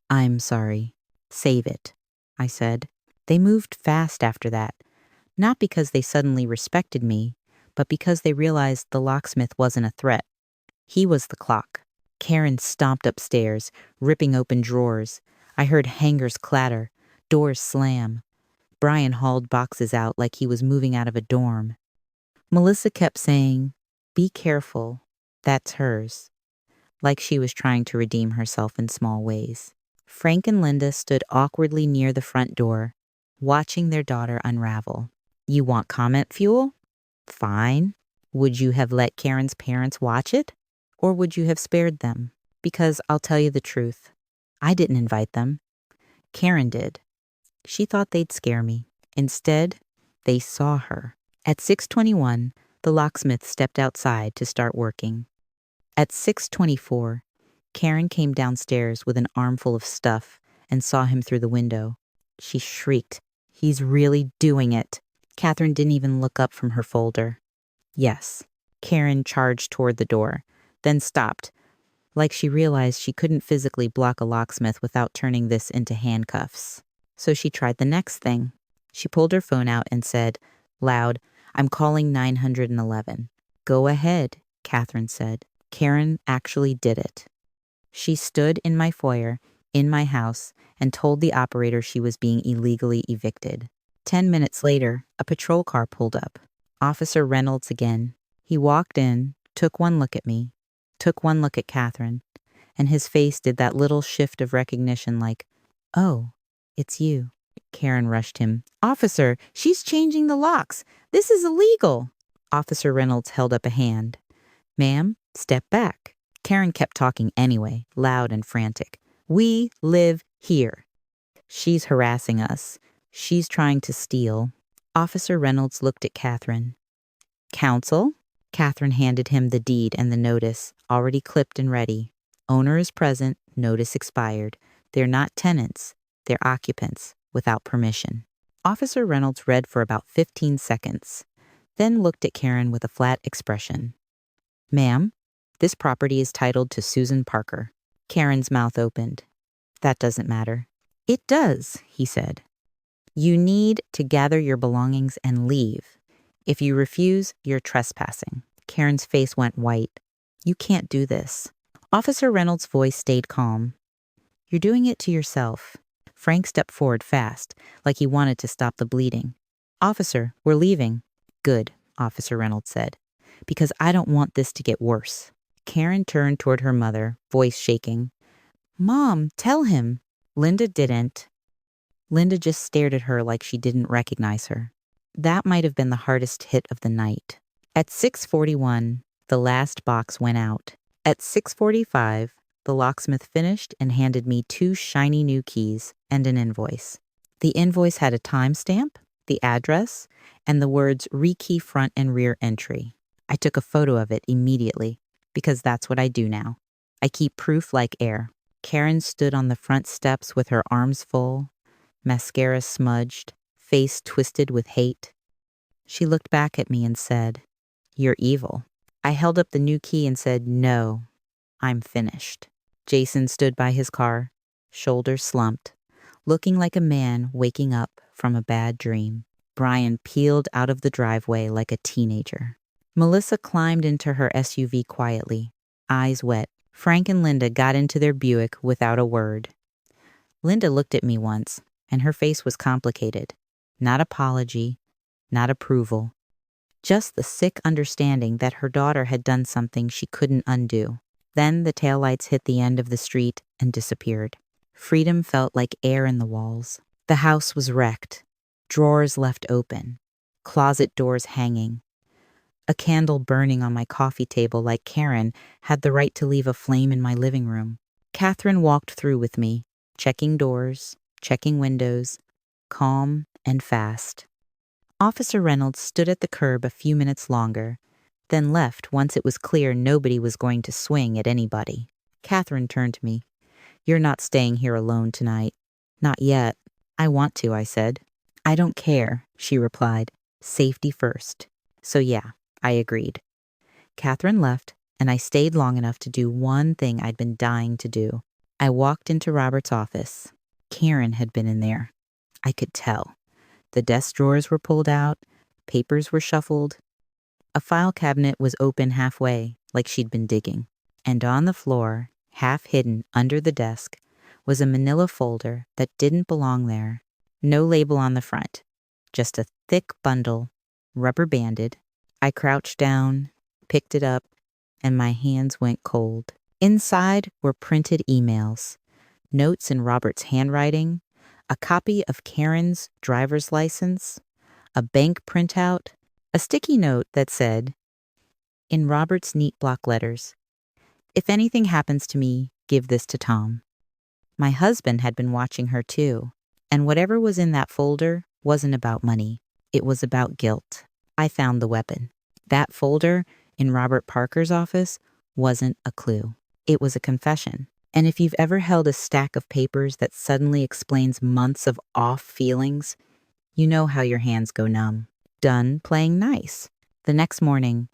I'm sorry. Save it, I said. They moved fast after that. Not because they suddenly respected me, but because they realized the locksmith wasn't a threat. He was the clock. Karen stomped upstairs, ripping open drawers. I heard hangers clatter, doors slam. Brian hauled boxes out like he was moving out of a dorm. Melissa kept saying, "Be careful, that's hers," like she was trying to redeem herself in small ways. Frank and Linda stood awkwardly near the front door, watching their daughter unravel. "You want comment fuel? Fine. Would you have let Karen's parents watch it? Or would you have spared them? Because I'll tell you the truth. I didn't invite them. Karen did. She thought they'd scare me. Instead, they saw her." At 6:21, the locksmith stepped outside to start working. At 6:24, Karen came downstairs with an armful of stuff and saw him through the window. She shrieked, "He's really doing it." Catherine didn't even look up from her folder. "Yes." Karen charged toward the door, then stopped, like she realized she couldn't physically block a locksmith without turning this into handcuffs. So she tried the next thing. She pulled her phone out and said, loud, "I'm calling 911. "Go ahead," Catherine said. Karen actually did it. She stood in my foyer, in my house, and told the operator she was being illegally evicted. 10 minutes later, a patrol car pulled up. Officer Reynolds again. He walked in, took one look at me, took one look at Catherine, and his face did that little shift of recognition like, "Oh, it's you." Karen rushed him. "Officer, she's changing the locks. This is illegal." Officer Reynolds held up a hand. "Ma'am, step back." Karen kept talking anyway, loud and frantic. "We live here. She's harassing us. She's trying to steal." Officer Reynolds looked at Catherine. "Counsel?" Catherine handed him the deed and the notice, already clipped and ready. "Owner is present, notice expired. They're not tenants, they're occupants, without permission." Officer Reynolds read for about 15 seconds, then looked at Karen with a flat expression. "Ma'am, this property is titled to Susan Parker." Karen's mouth opened. "That doesn't matter." "It does," he said. "You need to gather your belongings and leave. If you refuse, you're trespassing." Karen's face went white. "You can't do this." Officer Reynolds' voice stayed calm. "You're doing it to yourself." Frank stepped forward fast, like he wanted to stop the bleeding. "Officer, we're leaving." "Good," Officer Reynolds said, "because I don't want this to get worse." Karen turned toward her mother, voice shaking. "Mom, tell him." Linda didn't. Linda just stared at her like she didn't recognize her. That might have been the hardest hit of the night. At 6:41, the last box went out. At 6:45, the locksmith finished and handed me 2 shiny new keys and an invoice. The invoice had a timestamp, the address, and the words "rekey front and rear entry." I took a photo of it immediately, because that's what I do now. I keep proof like air. Karen stood on the front steps with her arms full, mascara smudged, face twisted with hate. She looked back at me and said, "You're evil." I held up the new key and said, "No, I'm finished." Jason stood by his car, shoulders slumped, looking like a man waking up from a bad dream. Brian peeled out of the driveway like a teenager. Melissa climbed into her SUV quietly, eyes wet. Frank and Linda got into their Buick without a word. Linda looked at me once, and her face was complicated. Not apology, not approval. Just the sick understanding that her daughter had done something she couldn't undo. Then the taillights hit the end of the street and disappeared. Freedom felt like air in the walls. The house was wrecked. Drawers left open. Closet doors hanging. A candle burning on my coffee table like Karen had the right to leave a flame in my living room. Catherine walked through with me, checking doors, checking windows, calm and fast. Officer Reynolds stood at the curb a few minutes longer, then left once it was clear nobody was going to swing at anybody. Catherine turned to me. "You're not staying here alone tonight." "Not yet." "I want to," I said. "I don't care," she replied. "Safety first." So yeah, I agreed. Catherine left, and I stayed long enough to do one thing I'd been dying to do. I walked into Robert's office. Karen had been in there. I could tell. The desk drawers were pulled out, papers were shuffled. A file cabinet was open halfway, like she'd been digging. And on the floor, half hidden under the desk, was a manila folder that didn't belong there. No label on the front, just a thick bundle, rubber banded. I crouched down, picked it up, and my hands went cold. Inside were printed emails, notes in Robert's handwriting, a copy of Karen's driver's license, a bank printout, a sticky note that said, in Robert's neat block letters, "If anything happens to me, give this to Tom." My husband had been watching her too, and whatever was in that folder wasn't about money. It was about guilt. I found the weapon. That folder in Robert Parker's office wasn't a clue. It was a confession. And if you've ever held a stack of papers that suddenly explains months of off feelings, you know how your hands go numb. Done playing nice. The next morning,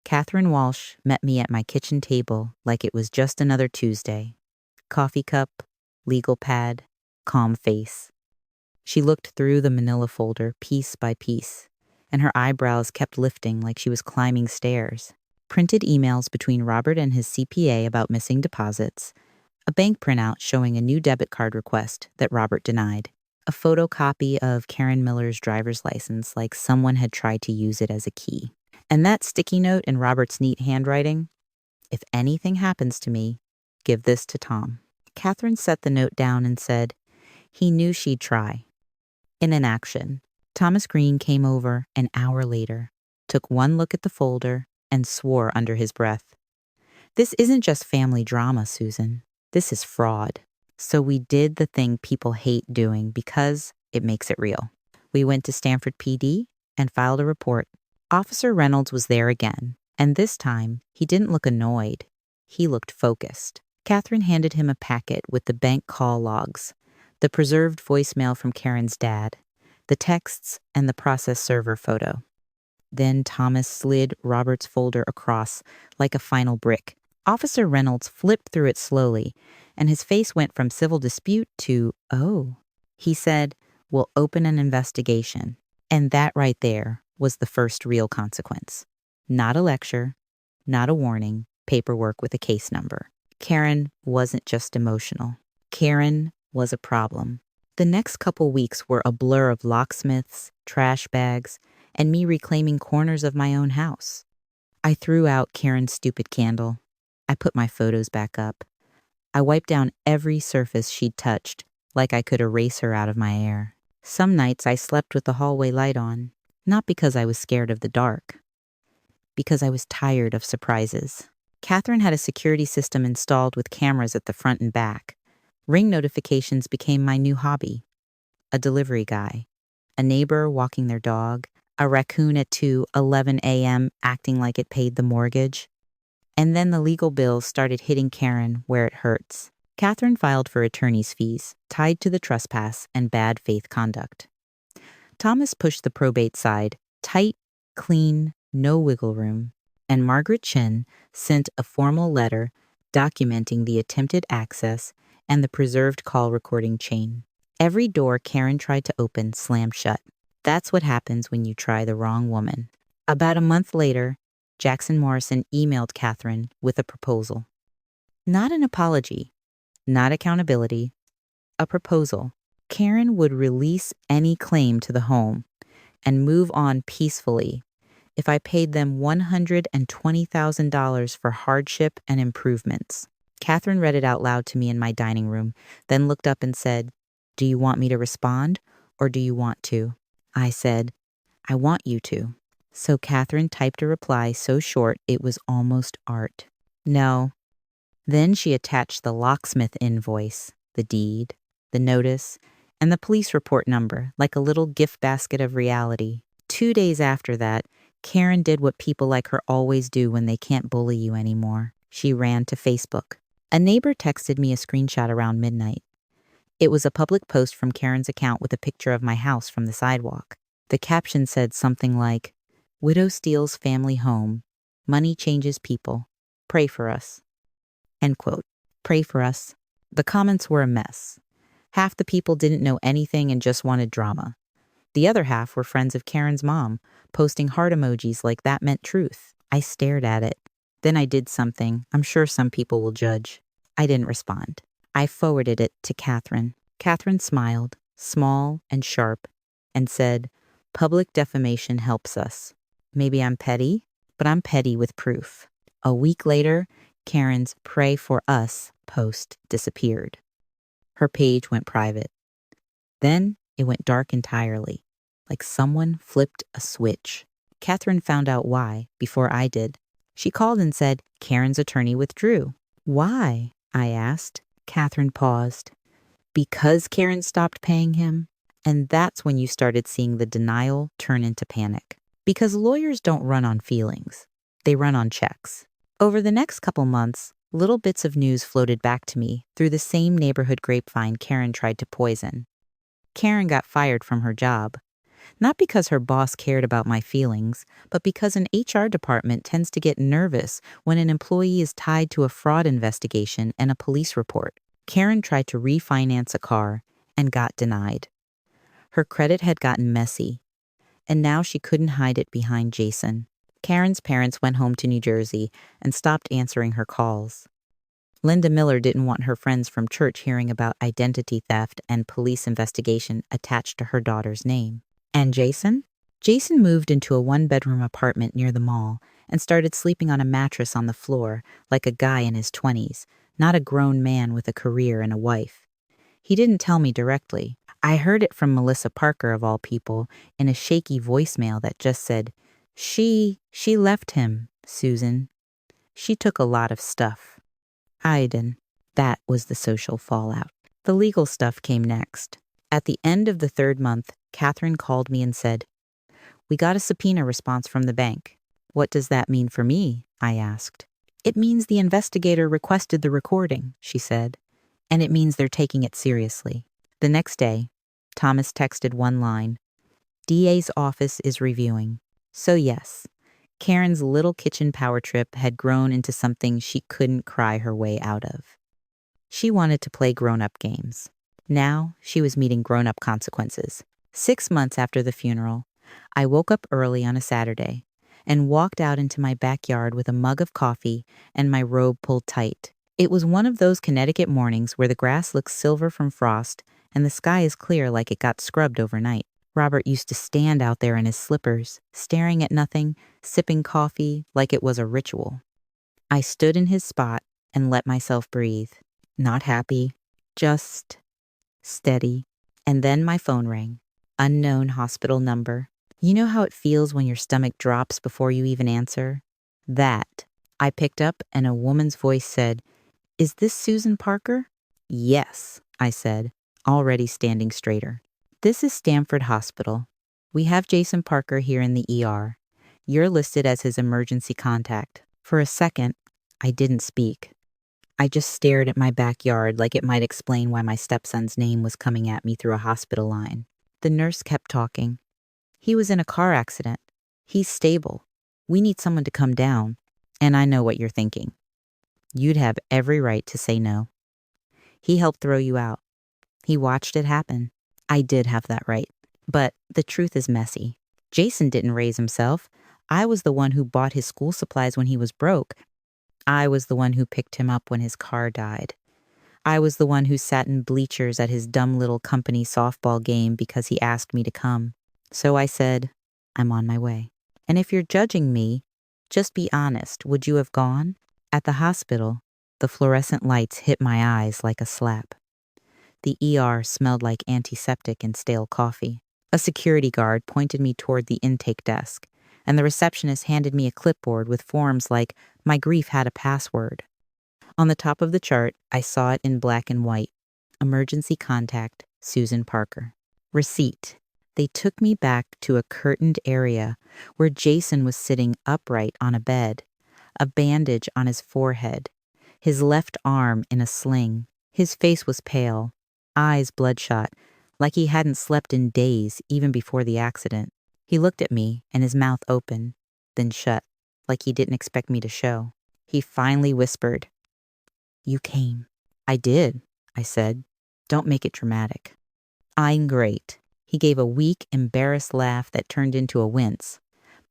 Catherine Walsh met me at my kitchen table like it was just another Tuesday. Coffee cup, legal pad, calm face. She looked through the manila folder piece by piece, and her eyebrows kept lifting like she was climbing stairs. Printed emails between Robert and his CPA about missing deposits, a bank printout showing a new debit card request that Robert denied, a photocopy of Karen Miller's driver's license like someone had tried to use it as a key. And that sticky note in Robert's neat handwriting, "If anything happens to me, give this to Tom." Catherine set the note down and said, he knew she'd try. In an action, Thomas Green came over an hour later, took one look at the folder, and swore under his breath. "This isn't just family drama, Susan. This is fraud." So we did the thing people hate doing because it makes it real. We went to Stanford PD and filed a report. Officer Reynolds was there again, and this time he didn't look annoyed. He looked focused. Catherine handed him a packet with the bank call logs, the preserved voicemail from Karen's dad, the texts, and the process server photo. Then Thomas slid Robert's folder across like a final brick. Officer Reynolds flipped through it slowly, and his face went from civil dispute to, "Oh." He said, "We'll open an investigation." And that right there was the first real consequence. Not a lecture, not a warning, paperwork with a case number. Karen wasn't just emotional. Karen was a problem. The next couple weeks were a blur of locksmiths, trash bags, and me reclaiming corners of my own house. I threw out Karen's stupid candle. I put my photos back up. I wiped down every surface she'd touched, like I could erase her out of my air. Some nights I slept with the hallway light on, not because I was scared of the dark, because I was tired of surprises. Catherine had a security system installed with cameras at the front and back. Ring notifications became my new hobby. A delivery guy, a neighbor walking their dog, a raccoon at 2:11 a.m. acting like it paid the mortgage. And then the legal bills started hitting Karen where it hurts. Catherine filed for attorney's fees, tied to the trespass and bad faith conduct. Thomas pushed the probate side, tight, clean, no wiggle room. And Margaret Chen sent a formal letter documenting the attempted access and the preserved call recording chain. Every door Karen tried to open slammed shut. That's what happens when you try the wrong woman. About a month later, Jackson Morrison emailed Catherine with a proposal. Not an apology, not accountability, a proposal. Karen would release any claim to the home and move on peacefully if I paid them $120,000 for hardship and improvements. Catherine read it out loud to me in my dining room, then looked up and said, "Do you want me to respond, or do you want to?" I said, "I want you to." So Catherine typed a reply so short it was almost art. No. Then she attached the locksmith invoice, the deed, the notice, and the police report number like a little gift basket of reality. 2 days after that, Karen did what people like her always do when they can't bully you anymore. She ran to Facebook. A neighbor texted me a screenshot around midnight. It was a public post from Karen's account with a picture of my house from the sidewalk. The caption said something like, "Widow steals family home. Money changes people. Pray for us." End quote. Pray for us. The comments were a mess. Half the people didn't know anything and just wanted drama. The other half were friends of Karen's mom, posting heart emojis like that meant truth. I stared at it. Then I did something I'm sure some people will judge. I didn't respond. I forwarded it to Catherine. Catherine smiled, small and sharp, and said, "Public defamation helps us. Maybe I'm petty, but I'm petty with proof." A week later, Karen's "Pray for Us" post disappeared. Her page went private. Then it went dark entirely, like someone flipped a switch. Catherine found out why before I did. She called and said Karen's attorney withdrew. "Why?" I asked. Catherine paused. "Because Karen stopped paying him." And that's when you started seeing the denial turn into panic. Because lawyers don't run on feelings. They run on checks. Over the next couple months, little bits of news floated back to me through the same neighborhood grapevine Karen tried to poison. Karen got fired from her job. Not because her boss cared about my feelings, but because an HR department tends to get nervous when an employee is tied to a fraud investigation and a police report. Karen tried to refinance a car and got denied. Her credit had gotten messy, and now she couldn't hide it behind Jason. Karen's parents went home to New Jersey and stopped answering her calls. Linda Miller didn't want her friends from church hearing about identity theft and police investigation attached to her daughter's name. And Jason? Jason moved into a one-bedroom apartment near the mall and started sleeping on a mattress on the floor like a guy in his 20s, not a grown man with a career and a wife. He didn't tell me directly. I heard it from Melissa Parker, of all people, in a shaky voicemail that just said, She left him, Susan. She took a lot of stuff. Aiden. That was the social fallout. The legal stuff came next. At the end of the third month, Catherine called me and said, "We got a subpoena response from the bank." "What does that mean for me?" I asked. "It means the investigator requested the recording," she said. "And it means they're taking it seriously." The next day, Thomas texted one line, "DA's office is reviewing." So yes, Karen's little kitchen power trip had grown into something she couldn't cry her way out of. She wanted to play grown-up games. Now she was meeting grown-up consequences. 6 months after the funeral, I woke up early on a Saturday and walked out into my backyard with a mug of coffee and my robe pulled tight. It was one of those Connecticut mornings where the grass looks silver from frost and the sky is clear like it got scrubbed overnight. Robert used to stand out there in his slippers, staring at nothing, sipping coffee like it was a ritual. I stood in his spot and let myself breathe. Not happy, just steady. And then my phone rang. Unknown hospital number. You know how it feels when your stomach drops before you even answer? That. I picked up and a woman's voice said, "Is this Susan Parker?" "Yes," I said, already standing straighter. "This is Stamford Hospital. We have Jason Parker here in the ER. You're listed as his emergency contact." For a second, I didn't speak. I just stared at my backyard like it might explain why my stepson's name was coming at me through a hospital line. The nurse kept talking. "He was in a car accident. He's stable. We need someone to come down. And I know what you're thinking. You'd have every right to say no. He helped throw you out. He watched it happen. I did have that right. But the truth is messy. Jason didn't raise himself. I was the one who bought his school supplies when he was broke. I was the one who picked him up when his car died. I was the one who sat in bleachers at his dumb little company softball game because he asked me to come. So I said, I'm on my way. And if you're judging me, just be honest. Would you have gone? At the hospital, the fluorescent lights hit my eyes like a slap. The ER smelled like antiseptic and stale coffee. A security guard pointed me toward the intake desk, and the receptionist handed me a clipboard with forms like, "My grief had a password." On the top of the chart, I saw it in black and white. Emergency contact, Susan Parker. Receipt. They took me back to a curtained area where Jason was sitting upright on a bed, a bandage on his forehead, his left arm in a sling. His face was pale, eyes bloodshot, like he hadn't slept in days even before the accident. He looked at me and his mouth open, then shut, like he didn't expect me to show. He finally whispered, "You came." "I did," I said. "Don't make it dramatic." "I'm great." He gave a weak, embarrassed laugh that turned into a wince.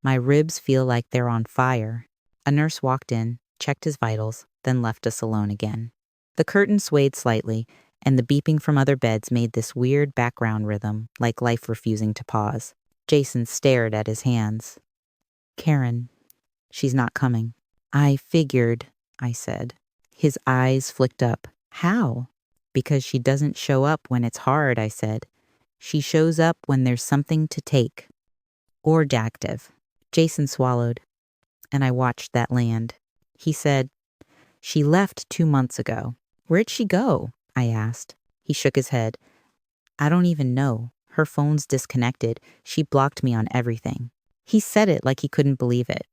My ribs feel like they're on fire. A nurse walked in, checked his vitals, then left us alone again. The curtain swayed slightly, and the beeping from other beds made this weird background rhythm, like life refusing to pause. Jason stared at his hands. Karen, she's not coming. I figured, I said. His eyes flicked up. How? Because she doesn't show up when it's hard, I said. She shows up when there's something to take. Or active. Jason swallowed, and I watched that land. He said, she left 2 months ago. Where'd she go? I asked. He shook his head. I don't even know. Her phone's disconnected. She blocked me on everything. He said it like he couldn't believe it.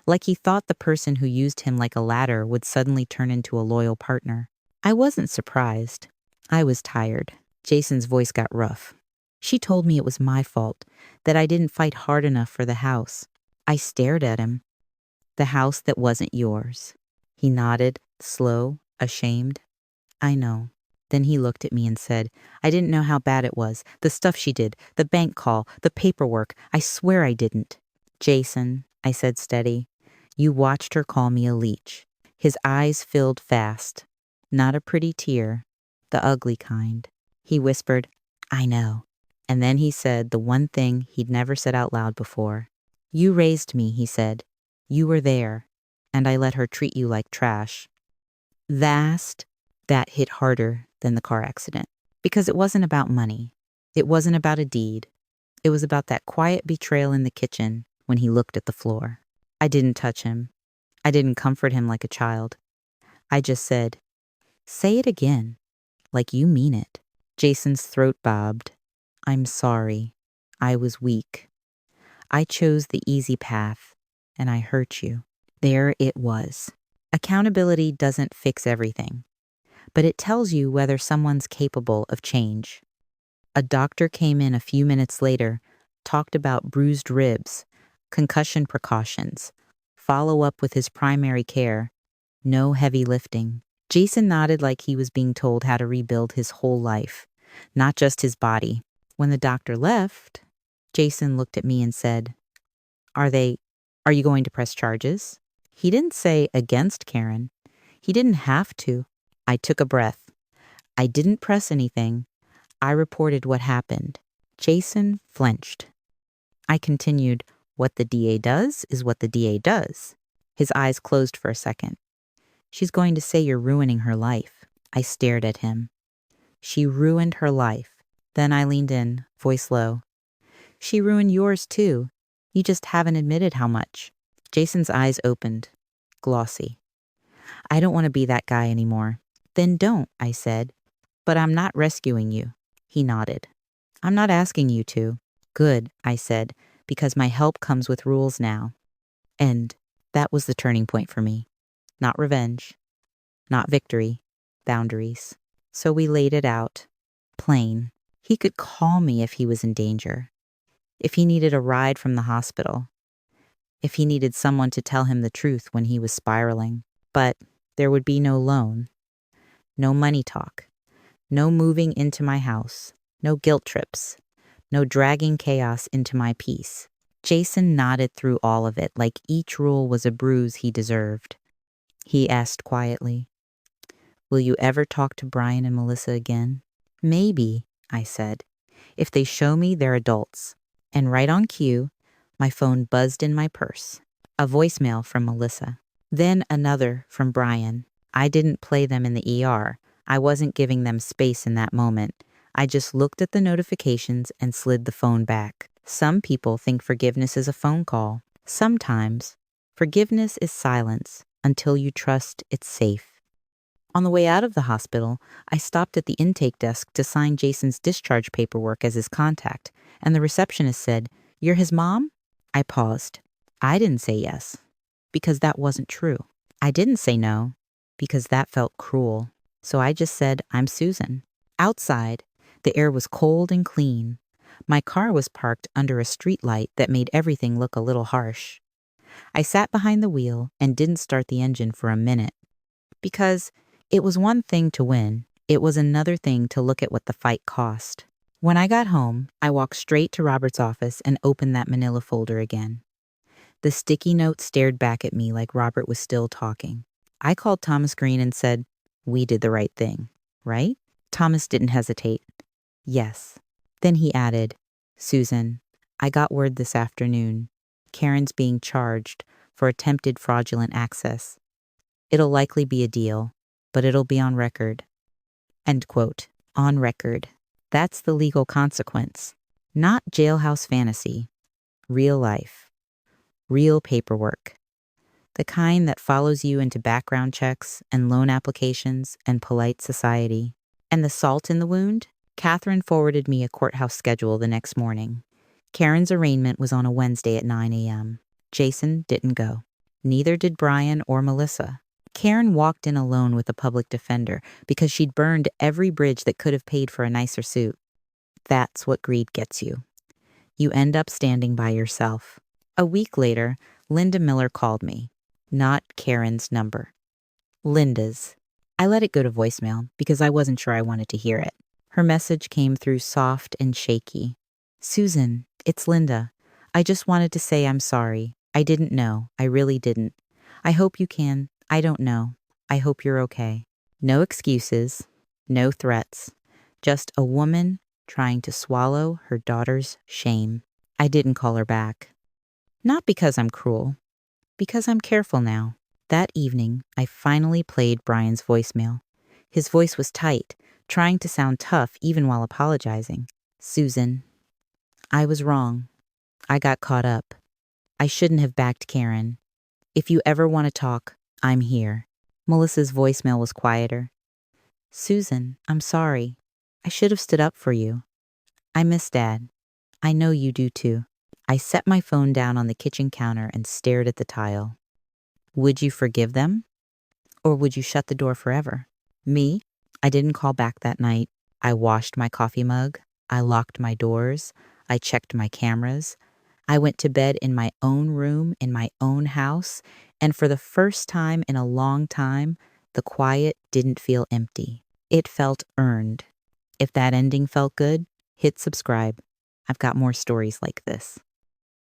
Like he thought the person who used him like a ladder would suddenly turn into a loyal partner. I wasn't surprised. I was tired. Jason's voice got rough. She told me it was my fault, that I didn't fight hard enough for the house. I stared at him. The house that wasn't yours. He nodded, slow, ashamed. I know. Then he looked at me and said, I didn't know how bad it was. The stuff she did, the bank call, the paperwork. I swear I didn't. Jason, I said steady, you watched her call me a leech. His eyes filled fast. Not a pretty tear, the ugly kind. He whispered, I know. And then he said the one thing he'd never said out loud before. You raised me, he said. You were there, and I let her treat you like trash. That hit harder than the car accident, because it wasn't about money. It wasn't about a deed. It was about that quiet betrayal in the kitchen when he looked at the floor. I didn't touch him. I didn't comfort him like a child. I just said, say it again, like you mean it. Jason's throat bobbed. I'm sorry. I was weak. I chose the easy path, and I hurt you. There it was. Accountability doesn't fix everything, but it tells you whether someone's capable of change. A doctor came in a few minutes later, talked about bruised ribs, concussion precautions, follow up with his primary care, no heavy lifting. Jason nodded like he was being told how to rebuild his whole life, not just his body. When the doctor left, Jason looked at me and said, Are you going to press charges? He didn't say against Karen. He didn't have to. I took a breath. I didn't press anything. I reported what happened. Jason flinched. I continued, what the DA does is what the DA does. His eyes closed for a second. She's going to say you're ruining her life. I stared at him. She ruined her life. Then I leaned in, voice low. She ruined yours too. You just haven't admitted how much. Jason's eyes opened, glossy. I don't want to be that guy anymore. Then don't, I said. But I'm not rescuing you. He nodded. I'm not asking you to. Good, I said, because my help comes with rules now. And that was the turning point for me. Not revenge. Not victory. Boundaries. So we laid it out. Plain. He could call me if he was in danger. If he needed a ride from the hospital. If he needed someone to tell him the truth when he was spiraling. But there would be no loan. No money talk. No moving into my house. No guilt trips. No dragging chaos into my peace. Jason nodded through all of it like each rule was a bruise he deserved. He asked quietly, Will you ever talk to Brian and Melissa again? Maybe, I said, if they show me they're adults. And right on cue, my phone buzzed in my purse. A voicemail from Melissa. Then another from Brian. I didn't play them in the ER. I wasn't giving them space in that moment. I just looked at the notifications and slid the phone back. Some people think forgiveness is a phone call. Sometimes, forgiveness is silence until you trust it's safe. On the way out of the hospital, I stopped at the intake desk to sign Jason's discharge paperwork as his contact, and the receptionist said, You're his mom? I paused. I didn't say yes, because that wasn't true. I didn't say no, because that felt cruel. So I just said, I'm Susan. Outside, the air was cold and clean. My car was parked under a streetlight that made everything look a little harsh. I sat behind the wheel and didn't start the engine for a minute, because it was one thing to win. It was another thing to look at what the fight cost. When I got home, I walked straight to Robert's office and opened that manila folder again. The sticky note stared back at me like Robert was still talking. I called Thomas Green and said, "We did the right thing, right?" Thomas didn't hesitate. "Yes." Then he added, "Susan, I got word this afternoon. Karen's being charged for attempted fraudulent access. It'll likely be a deal, but it'll be on record." End quote. On record. That's the legal consequence. Not jailhouse fantasy. Real life. Real paperwork. The kind that follows you into background checks and loan applications and polite society. And the salt in the wound? Catherine forwarded me a courthouse schedule the next morning. Karen's arraignment was on a Wednesday at 9 a.m. Jason didn't go. Neither did Brian or Melissa. Karen walked in alone with a public defender because she'd burned every bridge that could have paid for a nicer suit. That's what greed gets you. You end up standing by yourself. A week later, Linda Miller called me. Not Karen's number. Linda's. I let it go to voicemail because I wasn't sure I wanted to hear it. Her message came through soft and shaky. "Susan, it's Linda. I just wanted to say I'm sorry. I didn't know. I really didn't. I hope you can. I don't know. I hope you're okay." No excuses. No threats. Just a woman trying to swallow her daughter's shame. I didn't call her back. Not because I'm cruel. Because I'm careful now. That evening, I finally played Brian's voicemail. His voice was tight, trying to sound tough even while apologizing. "Susan, I was wrong. I got caught up. I shouldn't have backed Karen. If you ever want to talk, I'm here." Melissa's voicemail was quieter. "Susan, I'm sorry. I should have stood up for you. I miss Dad. I know you do too." I set my phone down on the kitchen counter and stared at the tile. Would you forgive them? Or would you shut the door forever? Me? I didn't call back that night. I washed my coffee mug. I locked my doors. I checked my cameras. I went to bed in my own room, in my own house, and for the first time in a long time, the quiet didn't feel empty. It felt earned. If that ending felt good, hit subscribe. I've got more stories like this.